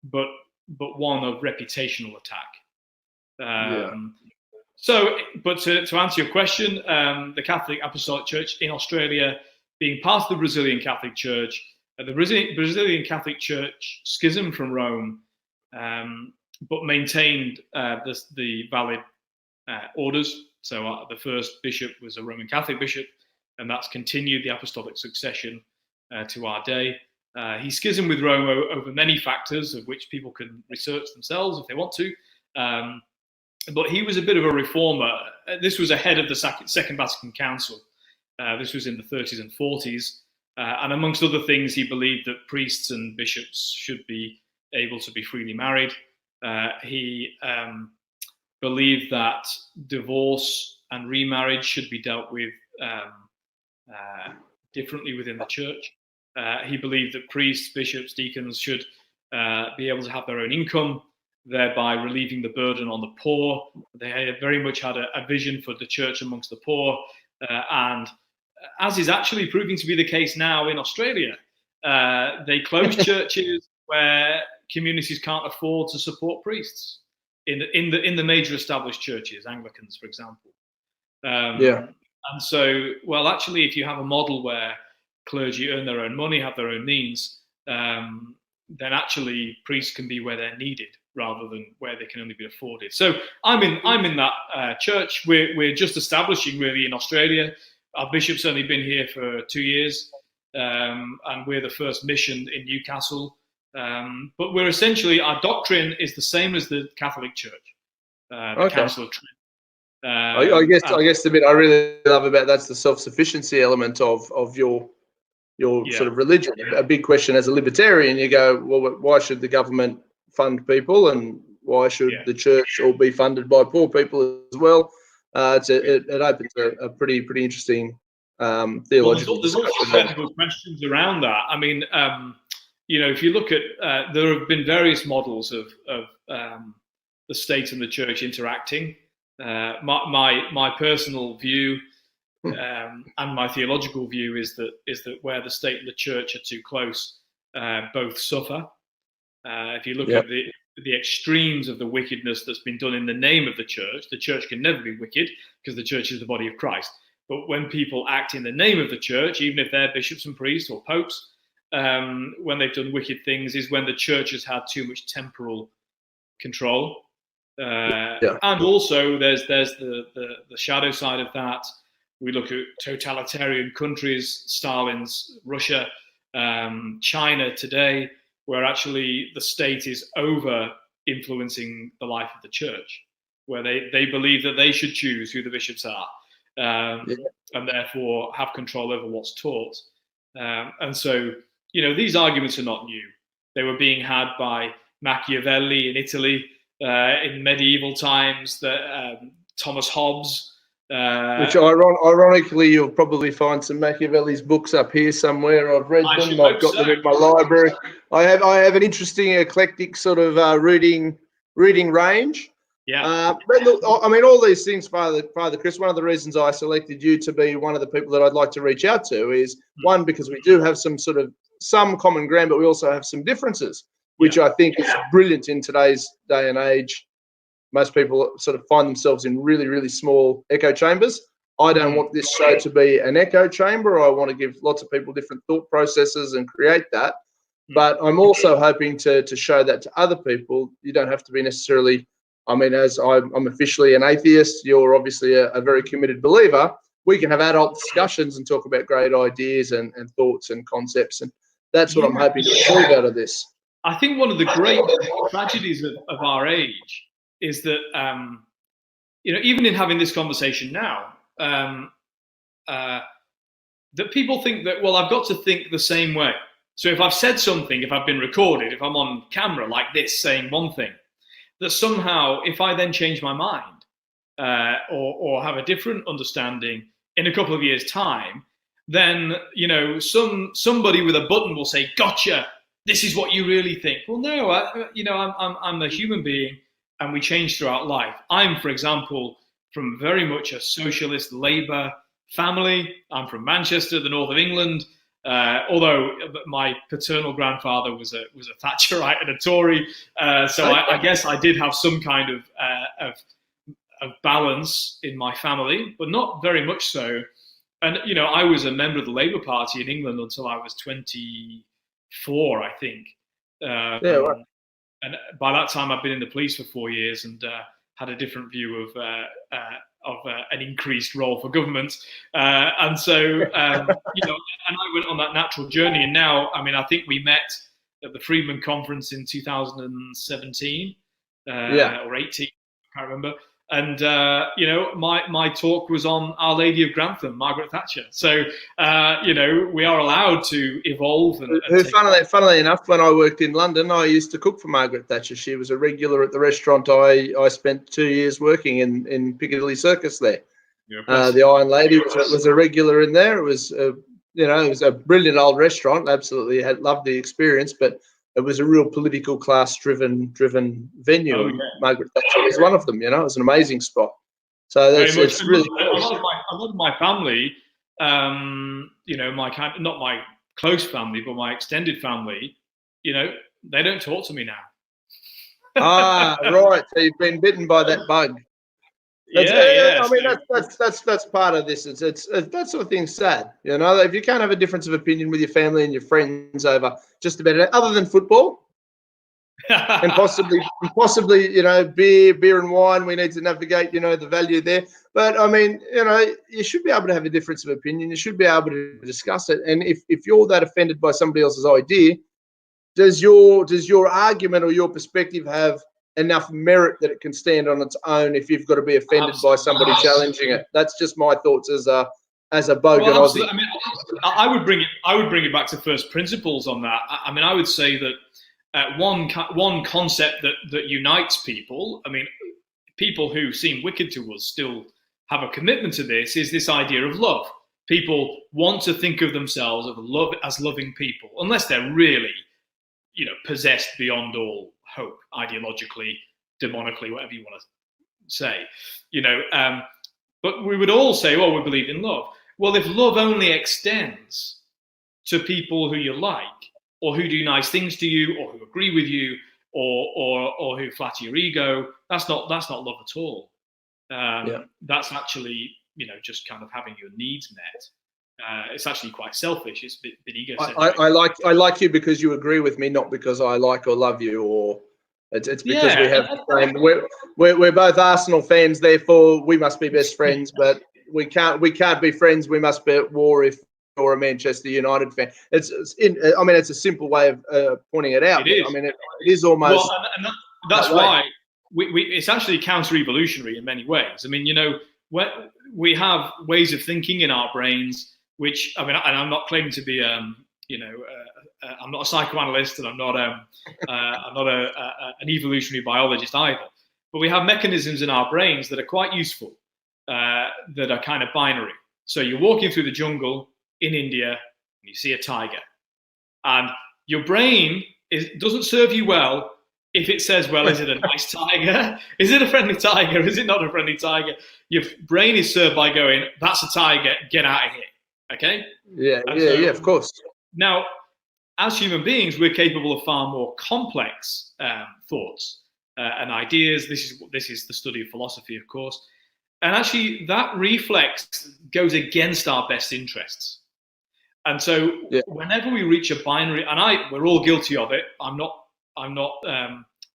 but one of reputational attack. So, but to answer your question, the Catholic Apostolic Church in Australia, being part of the Brazilian Catholic Church, The Brazilian Catholic Church schismed from Rome, but maintained the valid orders. So the first bishop was a Roman Catholic bishop, and that's continued the apostolic succession to our day. He schismed with Rome over many factors, of which people can research themselves if they want to. But he was a bit of a reformer. This was ahead of the Second Vatican Council. This was in the 30s and 40s. And amongst other things, he believed that priests and bishops should be able to be freely married. He believed that divorce and remarriage should be dealt with differently within the church. He believed that priests, bishops, deacons should be able to have their own income, thereby relieving the burden on the poor. They very much had a vision for the church amongst the poor, and as is actually proving to be the case now in Australia, they close churches where communities can't afford to support priests in the major established churches, Anglicans, for example. And so, well, actually, if you have a model where clergy earn their own money, have their own means, then actually priests can be where they're needed rather than where they can only be afforded. So I'm in that church. We're just establishing really in Australia. Our bishop's only been here for 2 years, and we're the first mission in Newcastle. But we're essentially, our doctrine is the same as the Catholic Church, the Council of Trent. I guess the bit I really love about that's the self-sufficiency element of your sort of religion. A big question as a libertarian, you go, well, why should the government fund people, and why should the church all be funded by poor people as well? It opens a pretty interesting theological. There's also technical questions around that. I mean, if you look at, there have been various models of the state and the church interacting. My personal view and my theological view is that where the state and the church are too close, both suffer. If you look at the extremes of the wickedness that's been done in the name of the church can never be wicked because the church is the body of Christ. But when people act in the name of the church, even if they're bishops and priests or popes, when they've done wicked things, is when the church has had too much temporal control. And also there's the shadow side of that. We look at totalitarian countries, Stalin's Russia, China today, where actually the state is over influencing the life of the church, where they believe that they should choose who the bishops are, and therefore have control over what's taught. And so, these arguments are not new. They were being had by Machiavelli in Italy in medieval times, Thomas Hobbes. Which ironically, you'll probably find some Machiavelli's books up here somewhere. I've read them. I've got them in my library. I have an interesting eclectic sort of reading range. But look, I mean, all these things, Father Chris. One of the reasons I selected you to be one of the people that I'd like to reach out to is one, because we do have some common ground, but we also have some differences, which I think is brilliant in today's day and age. Most people sort of find themselves in really, really small echo chambers. I don't want this show to be an echo chamber. I want to give lots of people different thought processes and create that. But I'm also hoping to show that to other people. You don't have to be necessarily, I mean, as I'm officially an atheist, you're obviously a very committed believer. We can have adult discussions and talk about great ideas and thoughts and concepts. And that's what I'm hoping to achieve out of this. I think one of the great tragedies of our age is that, even in having this conversation now, that people think that, well, I've got to think the same way. So if I've said something, if I've been recorded, if I'm on camera like this saying one thing, that somehow if I then change my mind or have a different understanding in a couple of years' time, then, somebody with a button will say, gotcha, this is what you really think. Well, no, I'm a human being. And we change throughout life. I'm, for example, from very much a socialist Labour family. I'm from Manchester, the north of England. Although my paternal grandfather was a Thatcherite and a Tory, so I guess I did have some kind of balance in my family, but not very much so. And I was a member of the Labour Party in England until I was 20. 4, I think. Yeah, right. And by that time, I've been in the police for 4 years and had a different view of an increased role for government. And so, you know, and I went on that natural journey. And now, I mean, I think we met at the Friedman Conference in 2017 or 18, I can't remember. And, you know, my talk was on Our Lady of Grantham, Margaret Thatcher. So, you know, we are allowed to evolve. And funnily enough, when I worked in London, I used to cook for Margaret Thatcher. She was a regular at the restaurant. I spent 2 years working in Piccadilly Circus there. The Iron Lady was a regular in there. It was, you know, it was a brilliant old restaurant. Absolutely loved the experience, but it was a real political class driven venue. Oh, yeah. Margaret Thatcher was one of them. You know, it was an amazing spot. So it's really a lot of my family, you know, not my close family, but my extended family, you know, they don't talk to me now. Right. So you've been bitten by that bug. Yeah. I mean, that's part of this. It's that sort of thing's sad. You know, if you can't have a difference of opinion with your family and your friends over just about it, other than football, and possibly, you know, beer and wine. We need to navigate, you know, the value there. But I mean, you know, you should be able to have a difference of opinion. You should be able to discuss it. And if you're that offended by somebody else's idea, does your argument or your perspective have enough merit that it can stand on its own if you've got to be offended by somebody challenging it? That's just my thoughts as a bogan Aussie. I mean, I would bring it back to first principles on that. I mean, I would say that one concept that unites people, I mean, people who seem wicked to us still have a commitment to this, is this idea of love. People want to think of themselves as loving people, unless they're really, you know, possessed beyond all hope, ideologically, demonically, whatever you want to say, you know. But we would all say, well, we believe in love. Well, if love only extends to people who you like, or who do nice things to you, or who agree with you, or who flatter your ego, that's not love at all. That's actually, you know, just kind of having your needs met. It's actually quite selfish. It's a bit egocentric. I like you because you agree with me, not because I like or love you, or it's because we have the same. We're both Arsenal fans, therefore we must be best friends. But we can't be friends. We must be at war if you're a Manchester United fan. It's a simple way of pointing it out. It is. I mean, it is almost. Well, and that's why it's actually counter-evolutionary in many ways. I mean, you know, we have ways of thinking in our brains. Which, I mean, and I'm not claiming to be, you know, I'm not a psychoanalyst, and I'm not an evolutionary biologist either. But we have mechanisms in our brains that are quite useful, that are kind of binary. So you're walking through the jungle in India, and you see a tiger, and your brain doesn't serve you well if it says, well, is it a nice tiger? Is it a friendly tiger? Is it not a friendly tiger? Your brain is served by going, that's a tiger, get out of here. Okay. Yeah, of course. Now, as human beings, we're capable of far more complex thoughts and ideas. This is the study of philosophy, of course, and actually that reflex goes against our best interests. And so, whenever we reach a binary, and we're all guilty of it. I'm not.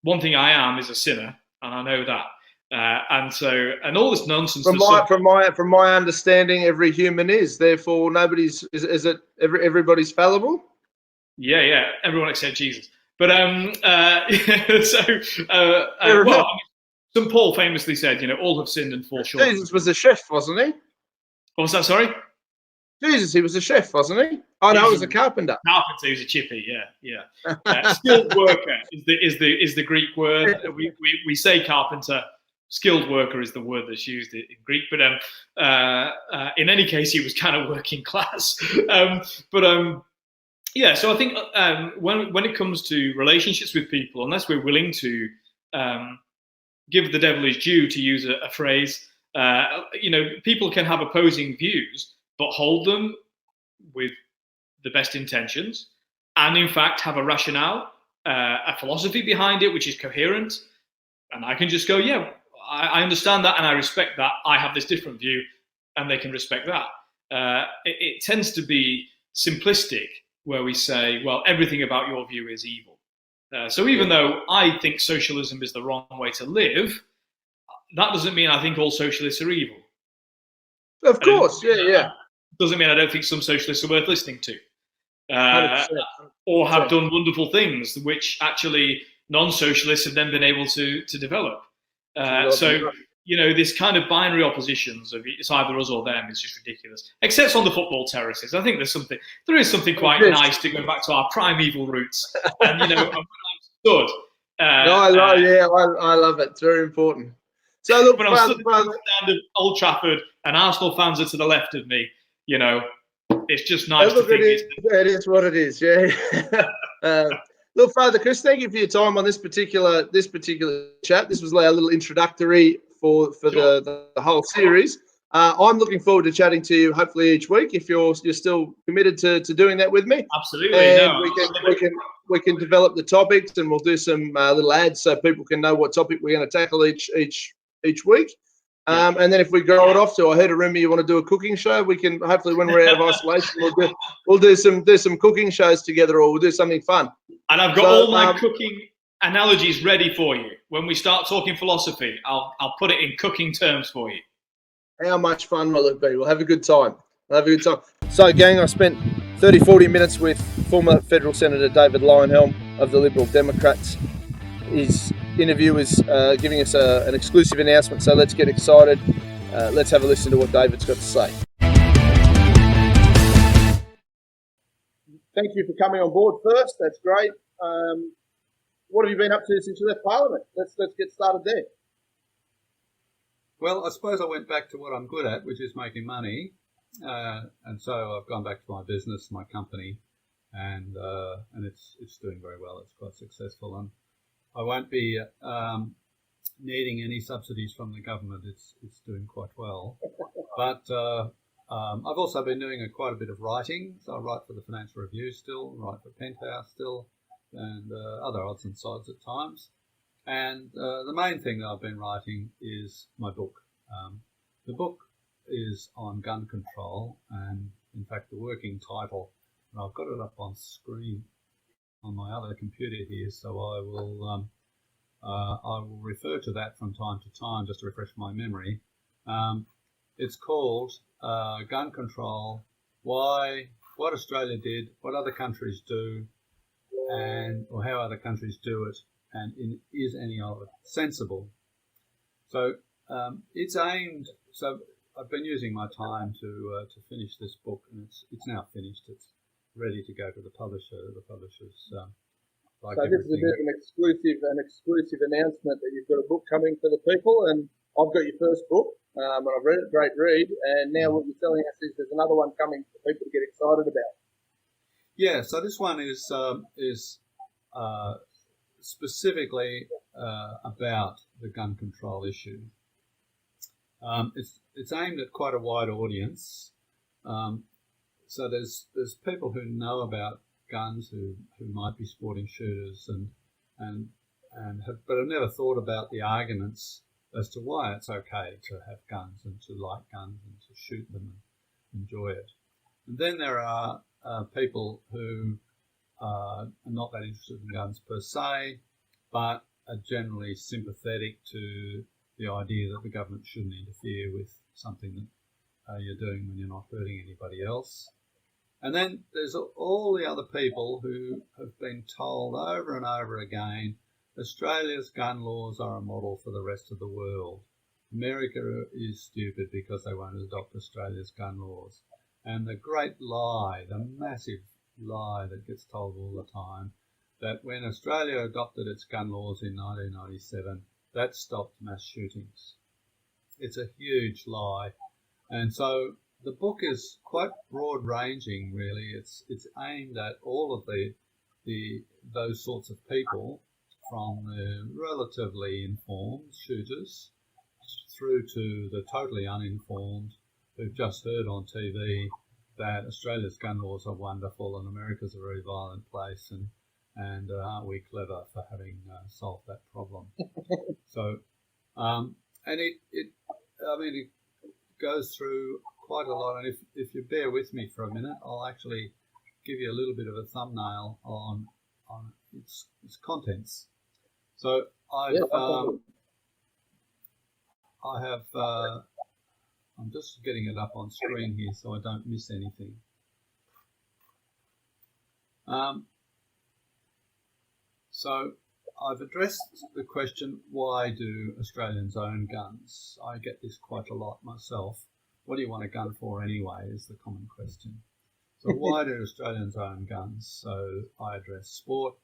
One thing I am is a sinner, and I know that. And all this nonsense. From my understanding, every human is. Therefore, everybody's fallible? Yeah, everyone except Jesus. But St. Paul famously said, you know, all have sinned and fall short. Jesus was a chef, wasn't he? What was that? Sorry. Jesus, he was a chef, wasn't he? Oh no, he was a carpenter. Carpenter, he was a chippy. Yeah. Skilled worker is the Greek word. We say carpenter. Skilled worker is the word that's used in Greek, but in any case, he was kind of working class. So I think when it comes to relationships with people, unless we're willing to give the devil his due, to use a phrase, you know, people can have opposing views, but hold them with the best intentions, and in fact have a rationale, a philosophy behind it, which is coherent, and I can just go, yeah. I understand that and I respect that. I have this different view and they can respect that. It tends to be simplistic where we say, well, everything about your view is evil. So even though I think socialism is the wrong way to live, that doesn't mean I think all socialists are evil. Of course, yeah. Doesn't mean I don't think some socialists are worth listening to, 100%. or have done wonderful things which actually non-socialists have then been able to develop. So, you know, this kind of binary oppositions of it's either us or them is just ridiculous. Except on the football terraces, I think there is something quite nice to go back to our primeval roots. And you know, when I stood, I love it. It's very important. So look, when I'm stood at the stand of Old Trafford and Arsenal fans are to the left of me, you know, it's just nice to think it is what it is. Yeah. Look, Father Chris, thank you for your time on this particular chat. This was our little introductory for the whole series. I'm looking forward to chatting to you hopefully each week if you're still committed to doing that with me. Absolutely. And we can develop the topics, and we'll do some little ads so people can know what topic we're going to tackle each week. And then if we go it off to, I heard a rumor you want to do a cooking show. We can hopefully, when we're out of isolation, we'll do some cooking shows together, or we'll do something fun. And I've got all my cooking analogies ready for you. When we start talking philosophy, I'll put it in cooking terms for you. How much fun will it be? We'll have a good time. So, gang, I spent 30-40 minutes with former federal Senator David Leyonhjelm of the Liberal Democrats. His interview is giving us an exclusive announcement, so let's get excited. Let's have a listen to what David's got to say. Thank you for coming on board first. That's great. What have you been up to since you left Parliament? Let's get started there. Well, I suppose I went back to what I'm good at, which is making money, and so I've gone back to my business, my company, and it's doing very well. It's quite successful, and I won't be needing any subsidies from the government. It's doing quite well, but I've also been doing quite a bit of writing. So I write for the Financial Review still, write for Penthouse still, and other odds and sods at times. And the main thing that I've been writing is my book. The book is on gun control, and in fact the working title, and I've got it up on screen on my other computer here, so I will refer to that from time to time just to refresh my memory. It's called Gun Control, what Australia did, what other countries do, or how other countries do it, and is any of it sensible? So it's aimed. So I've been using my time to finish this book, and it's now finished. It's ready to go to the publisher. The publishers like. So this is a bit of an exclusive announcement that you've got a book coming for the people, and I've got your first book, and I've read it. Great read, and now what you're telling us is there's another one coming for people to get excited about. Yeah. So this one is specifically about the gun control issue. It's aimed at quite a wide audience. So there's people who know about guns who might be sporting shooters but have never thought about the arguments as to why it's okay to have guns and to like guns and to shoot them and enjoy it. And then there are people who are not that interested in guns per se, but are generally sympathetic to the idea that the government shouldn't interfere with something that you're doing when you're not hurting anybody else. And then there's all the other people who have been told over and over again, Australia's gun laws are a model for the rest of the world. America is stupid because they won't adopt Australia's gun laws. And the great lie, the massive lie that gets told all the time, that when Australia adopted its gun laws in 1997, that stopped mass shootings. It's a huge lie. And so the book is quite broad-ranging, really. It's aimed at all of those sorts of people, from the relatively informed shooters through to the totally uninformed who've just heard on TV that Australia's gun laws are wonderful and America's a very violent place, and aren't we clever for having solved that problem? So, and it goes through quite a lot. And if you bear with me for a minute, I'll actually give you a little bit of a thumbnail on its contents. So I have I'm just getting it up on screen here so I don't miss anything. So I've addressed the question, why do Australians own guns? I get this quite a lot myself. What do you want a gun for anyway, is the common question. So why do Australians own guns? So I address sport,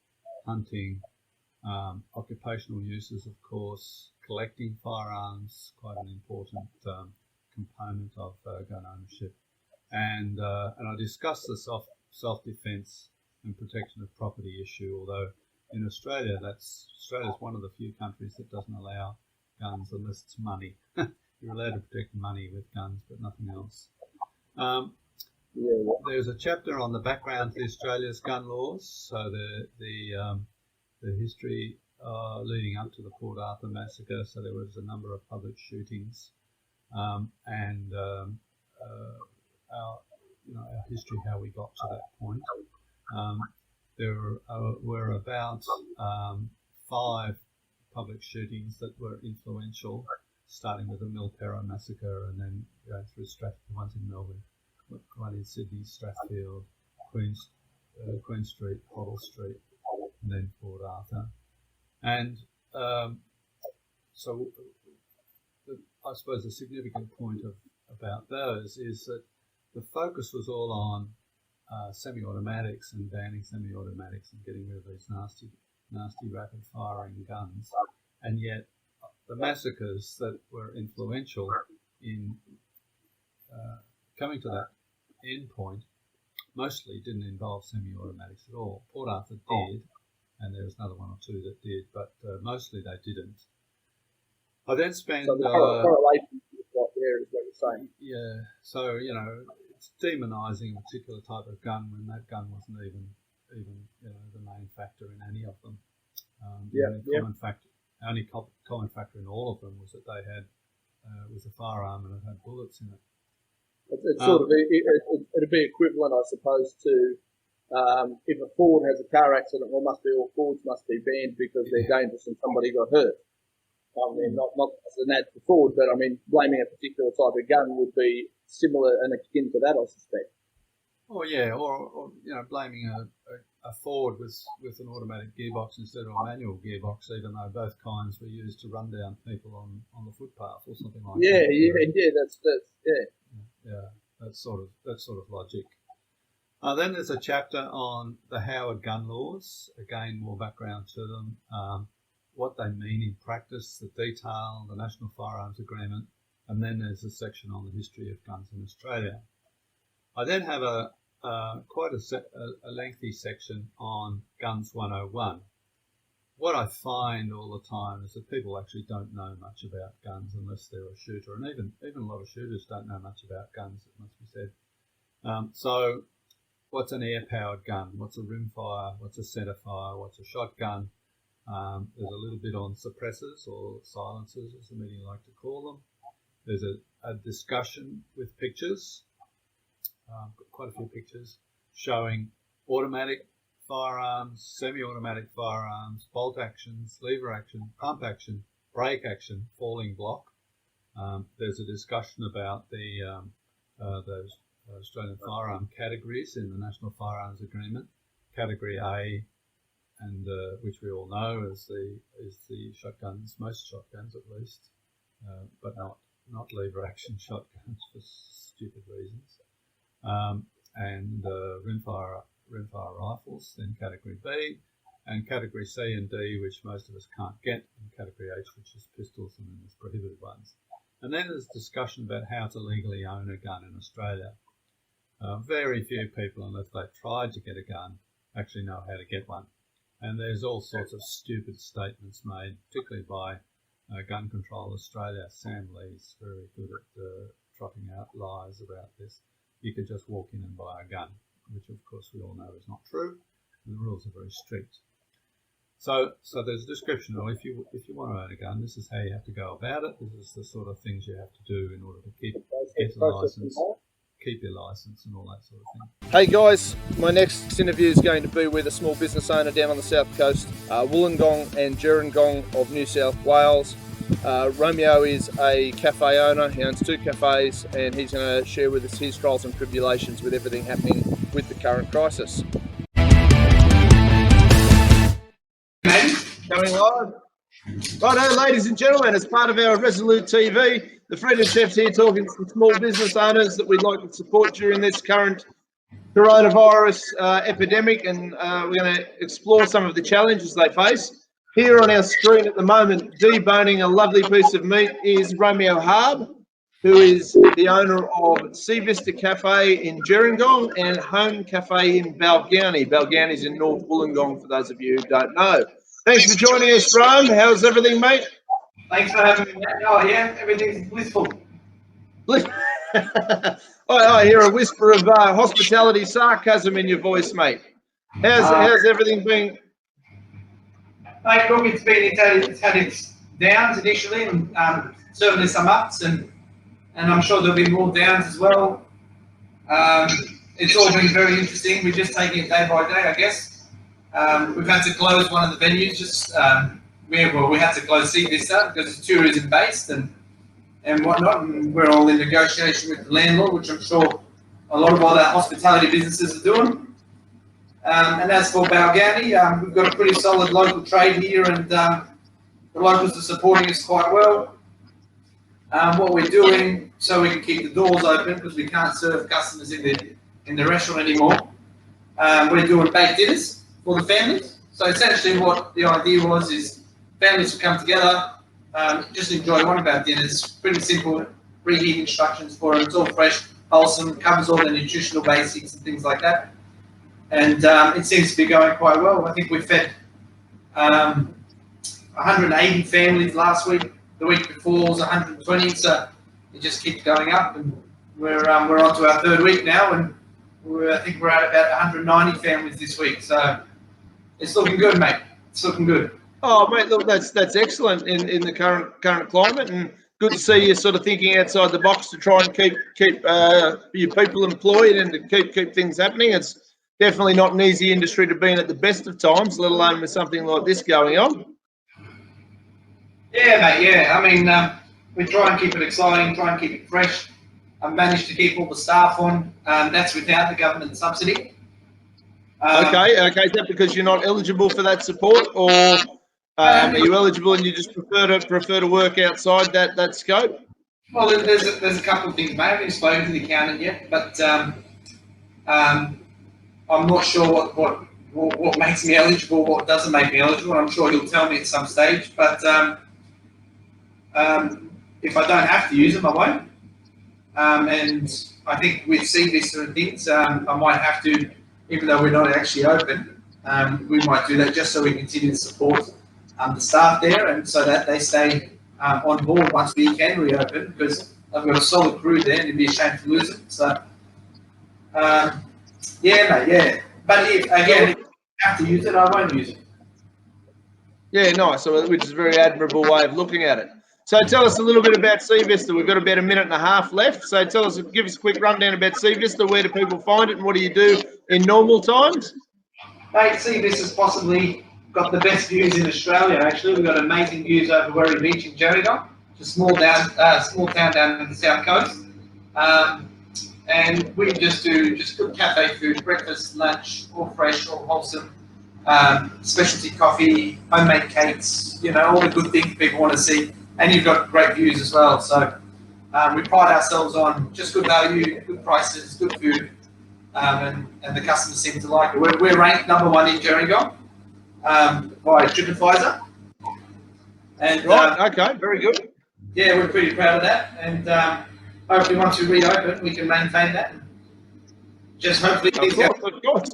hunting, occupational uses, of course, collecting firearms, quite an important component of gun ownership. And I discuss the self-defence and protection of property issue, although in Australia's one of the few countries that doesn't allow guns unless it's money. You're allowed to protect money with guns, but nothing else. There's a chapter on the background to Australia's gun laws, so the history leading up to the Port Arthur massacre. So there was a number of public shootings, and our history, how we got to that point. There were about 5 public shootings that were influential, starting with the Milperra massacre and then going through ones in Melbourne, one in Sydney, Strathfield, Queen Street, Hoddle Street, and then Port Arthur. And so I suppose the significant point about those is that the focus was all on semi-automatics and banning semi-automatics and getting rid of these nasty rapid-firing guns, and yet the massacres that were influential in coming to that end point mostly didn't involve semi-automatics at all. Port Arthur did, and there was another one or two that did, but mostly they didn't. I then spent... So the correlation is what there is what you're saying. Yeah, so, it's demonising a particular type of gun when that gun wasn't even the main factor in any of them. The only common factor in all of them was that they had was a firearm and it had bullets in it. It's sort of it'd be equivalent, I suppose, to if a Ford has a car accident, well, all Fords must be banned because they're dangerous and somebody got hurt. I mean, not as an ad for Ford, but I mean, blaming a particular type of gun would be similar and akin to that, I suspect. Oh yeah, or blaming a Ford with an automatic gearbox instead of a manual gearbox, even though both kinds were used to run down people on the footpath or something like that. That's sort of logic. Then there's a chapter on the Howard gun laws. Again, more background to them, what they mean in practice, the detail, the National Firearms Agreement, and then there's a section on the history of guns in Australia. I then have quite a lengthy section on Guns 101. What I find all the time is that people actually don't know much about guns unless they're a shooter, and even a lot of shooters don't know much about guns, it must be said. So what's an air-powered gun? What's a rimfire? What's a centerfire? What's a shotgun? There's a little bit on suppressors or silencers, as the media like to call them. There's a discussion with pictures, quite a few pictures, showing automatic firearms, semi-automatic firearms, bolt actions, lever action, pump action, brake action, falling block. There's a discussion about those Australian firearm categories in the National Firearms Agreement. Category A, and which we all know is the shotguns, most shotguns at least, but not lever action shotguns for stupid reasons, and rimfire rifles. Then category B, and category C and D, which most of us can't get, and category H, which is pistols, and then there's prohibited ones. And then there's discussion about how to legally own a gun in Australia. Very few people, unless they've tried to get a gun, actually know how to get one. And there's all sorts of stupid statements made, particularly by Gun Control Australia. Sam Lee's very good at trotting out lies about this. You could just walk in and buy a gun, which of course we all know is not true. And the rules are very strict. So there's a description of if you want to own a gun, this is how you have to go about it. This is the sort of things you have to do in order to get a license. keep your license and all that sort of thing. Hey guys, my next interview is going to be with a small business owner down on the south coast, Wollongong and Gerringong of New South Wales. Romeo is a cafe owner. He owns 2 cafes, and he's going to share with us his trials and tribulations with everything happening with the current crisis. Going live. Righto, ladies and gentlemen, as part of our Resolute TV, the Freedom Chef's here talking to some small business owners that we'd like to support during this current coronavirus epidemic, and we're going to explore some of the challenges they face. Here on our screen at the moment, deboning a lovely piece of meat, is Romeo Harb, who is the owner of Sea Vista Cafe in Gerringong and Home Cafe in Balgownie. Balgownie's in North Wollongong, for those of you who don't know. Thanks for joining us, Rome. How's everything, mate? Thanks for having me. Oh, yeah, everything's blissful. I hear a whisper of hospitality sarcasm in your voice, mate. How's everything been? Mate, look, it's had its downs initially, and certainly some ups, and I'm sure there'll be more downs as well. It's all been very interesting. We're just taking it day by day, I guess. We've had to close one of the venues. We had to close Sea Vista because it's tourism based and whatnot. And we're all in negotiation with the landlord, which I'm sure a lot of other hospitality businesses are doing. And as for Balgownie, we've got a pretty solid local trade here, and the locals are supporting us quite well. What we're doing so we can keep the doors open, because we can't serve customers in the restaurant anymore. We're doing baked dinners for the families. So essentially what the idea was is families would come together, just enjoy one of our dinners. Pretty simple, preheat instructions for them. It's all fresh, wholesome, covers all the nutritional basics and things like that. And it seems to be going quite well. I think we fed 180 families last week. The week before was 120, so it just keeps going up. And we're on to our 3rd week now, and I think we're at about 190 families this week. So it's looking good, mate. It's looking good. Oh, mate, look, that's excellent in the current climate, and good to see you sort of thinking outside the box to try and keep your people employed and to keep things happening. It's definitely not an easy industry to be in at the best of times, let alone with something like this going on. Yeah, mate, yeah. I mean, we try and keep it exciting, try and keep it fresh. I've managed to keep all the staff on. That's without the government subsidy. Okay. Is that because you're not eligible for that support, or are you eligible and you just prefer to work outside that scope? Well, there's a couple of things, mate. I haven't spoken to the accountant yet, but I'm not sure what makes me eligible, what doesn't make me eligible. I'm sure he'll tell me at some stage, but if I don't have to use them, I won't. And I think with Sea Vista and things, I might have to, even though we're not actually open, we might do that just so we continue to support the staff there, and so that they stay on board once we can reopen, because I've got a solid crew there and it'd be a shame to lose them. So, yeah, mate, yeah. But if I have to use it, I won't use it. Yeah, nice. So, which is a very admirable way of looking at it. So tell us a little bit about Sea Vista. We've got about a minute and a half left. So give us a quick rundown about Sea Vista. Where do people find it, and what do you do in normal times? Mate, Sea Vista's possibly got the best views in Australia, actually. We've got amazing views over Werry Beach in Gerringong. It's a small town down in the south coast. And we just do good cafe food, breakfast, lunch, all fresh, all wholesome. Specialty coffee, homemade cakes, all the good things people want to see. And you've got great views as well. So we pride ourselves on just good value, good prices, good food, and the customers seem to like it. We're ranked #1 in Gerringong by TripAdvisor. And right, okay, very good. Yeah, we're pretty proud of that. And hopefully once we reopen, we can maintain that. Just hopefully things go. Of course.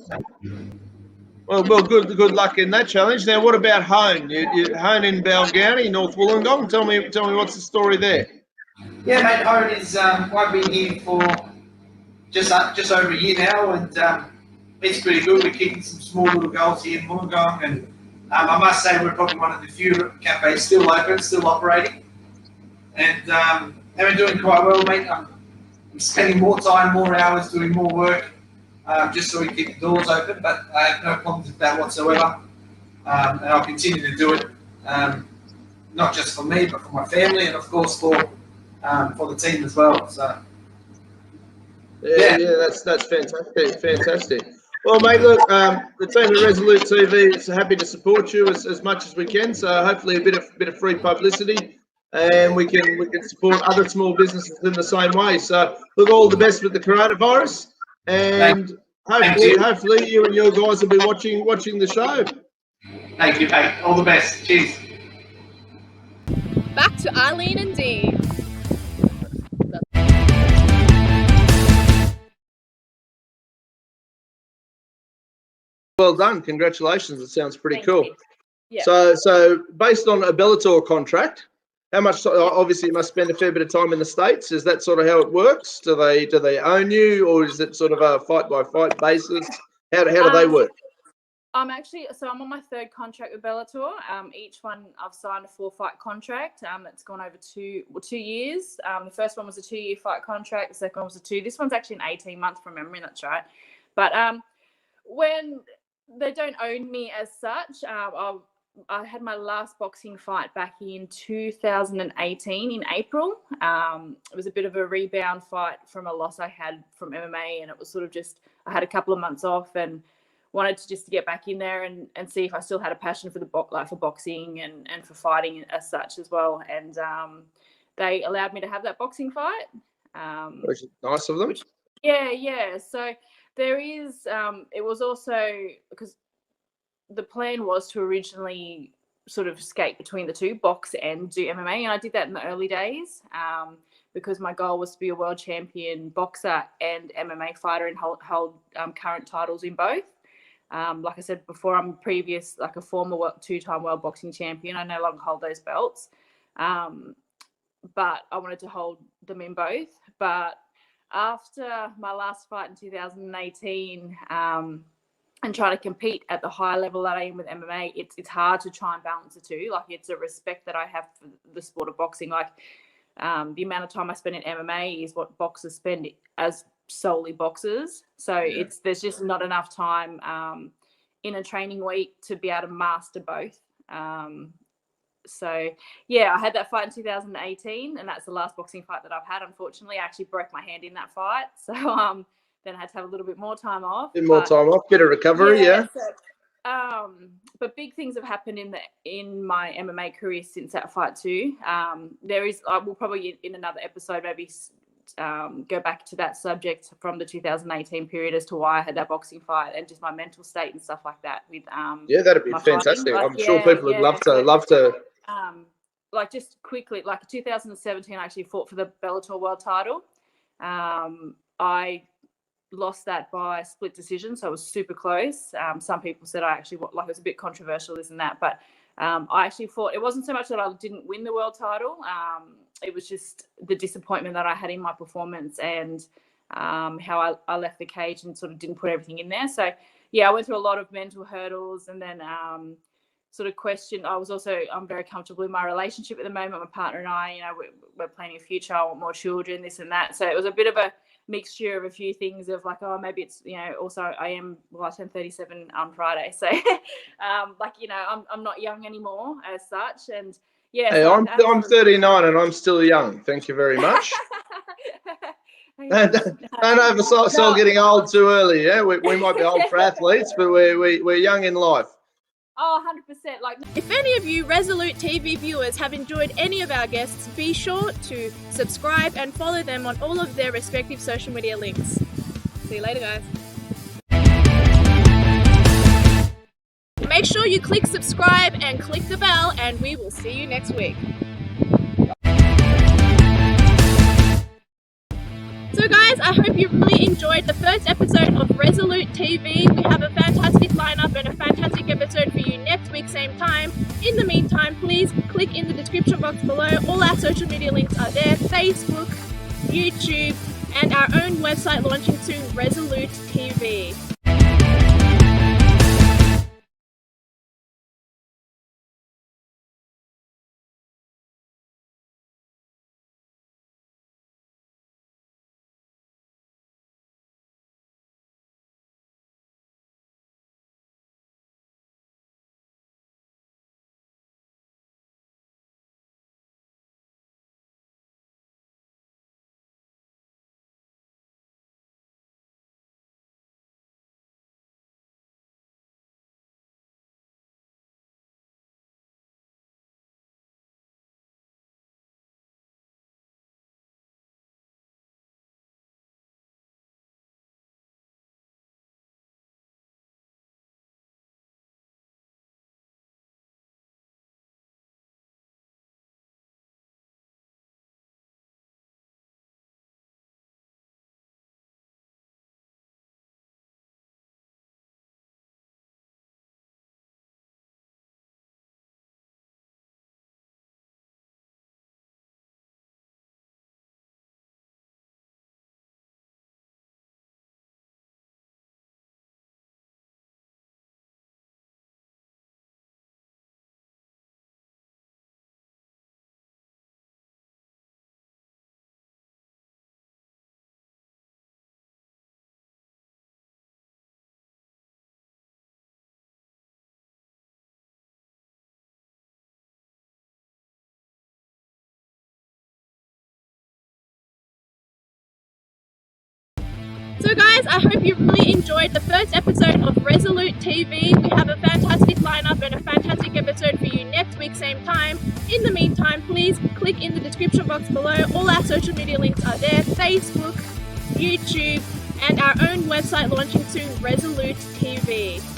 Well, good luck in that challenge. Now, what about Hone? You Hone in Balgownie, North Wollongong. Tell me what's the story there. Yeah, mate, Hone is I've been here for just over a year now, and it's pretty good. We're kicking some small little goals here in Wollongong, and I must say we're probably one of the few cafes still open, still operating, and we're doing quite well, mate. spending more time, more hours, doing more work, just so we keep the doors open. But I have no problems with that whatsoever, and I'll continue to do it, not just for me, but for my family, and of course for the team as well. So. Yeah, that's fantastic. Well, mate, look, the team at Resolute TV is happy to support you as much as we can. So hopefully a bit of free publicity, and we can support other small businesses in the same way. So look, all the best with the coronavirus, and hopefully you and your guys will be watching the show. Thank you, mate. All the best. Cheers. Back to Arlene and Dean. Well done. Congratulations. It sounds pretty cool. Yeah. So based on a Bellator contract, how much? Obviously, you must spend a fair bit of time in the States. Is that sort of how it works? Do they own you, or is it sort of a fight by fight basis? How do they work? I'm on my third contract with Bellator. Each one I've signed a 4-fight contract. That's gone over 2 years. The first one was a 2-year fight contract. The second one was a 2. This one's actually an 18 month from memory. That's right. But when they don't own me as such, I had my last boxing fight back in 2018 in April. It was a bit of a rebound fight from a loss I had from MMA, and it was sort of just I had a couple of months off and wanted to get back in there and see if I still had a passion for for boxing and for fighting as such as well. And they allowed me to have that boxing fight. Which is nice of them. Yeah. So there is. It was also because the plan was to originally sort of skate between the two, box and do MMA, and I did that in the early days because my goal was to be a world champion boxer and MMA fighter and hold current titles in both. Like I said before, I'm a former 2-time world boxing champion. I no longer hold those belts, but I wanted to hold them in both. But after my last fight in 2018, and trying to compete at the high level that I am with MMA, it's hard to try and balance the two. Like, it's a respect that I have for the sport of boxing. Like, the amount of time I spend in MMA is what boxers spend as solely boxers. So there's just not enough time in a training week to be able to master both. So yeah, I had that fight in 2018, and that's the last boxing fight that I've had. Unfortunately, I actually broke my hand in that fight. So then I had to have a little bit more time off. Bit of recovery, yeah. So, but big things have happened in my MMA career since that fight too. We'll probably in another episode maybe go back to that subject from the 2018 period as to why I had that boxing fight and just my mental state and stuff like that. With that'd be fantastic. I'm sure people would love to. Like, just quickly, like 2017, I actually fought for the Bellator world title. I lost that by split decision, so it was super close. Some people said I actually it was a bit controversial, this and that, but I actually fought. It wasn't so much that I didn't win the world title. It was just the disappointment that I had in my performance and how I left the cage and sort of didn't put everything in there. So yeah, I went through a lot of mental hurdles, and then sort of questioned. I'm very comfortable in my relationship at the moment. My partner and I, we're planning a future. I want more children, this and that. So it was a bit of a mixture of a few things of like, maybe it's, also I turned 37 on Friday. So I'm not young anymore as such. And yeah. Hey, so I'm 39 and I'm still young. Thank you very much. Don't oversell getting old too early. Yeah, we might be old for athletes, but we're young in life. Oh, 100%. If any of you Resolute TV viewers have enjoyed any of our guests, be sure to subscribe and follow them on all of their respective social media links. See you later, guys. Make sure you click subscribe and click the bell, and we will see you next week. So guys, I hope you really enjoyed the first episode of Resolute TV. We have a fantastic lineup and a fantastic episode for you next week, same time. In the meantime, please click in the description box below. All our social media links are there: Facebook, YouTube, and our own website launching soon, Resolute TV. So guys, I hope you really enjoyed the first episode of Resolute TV. We have a fantastic lineup and a fantastic episode for you next week, same time. In the meantime, please click in the description box below. All our social media links are there: Facebook, YouTube, and our own website launching soon, Resolute TV.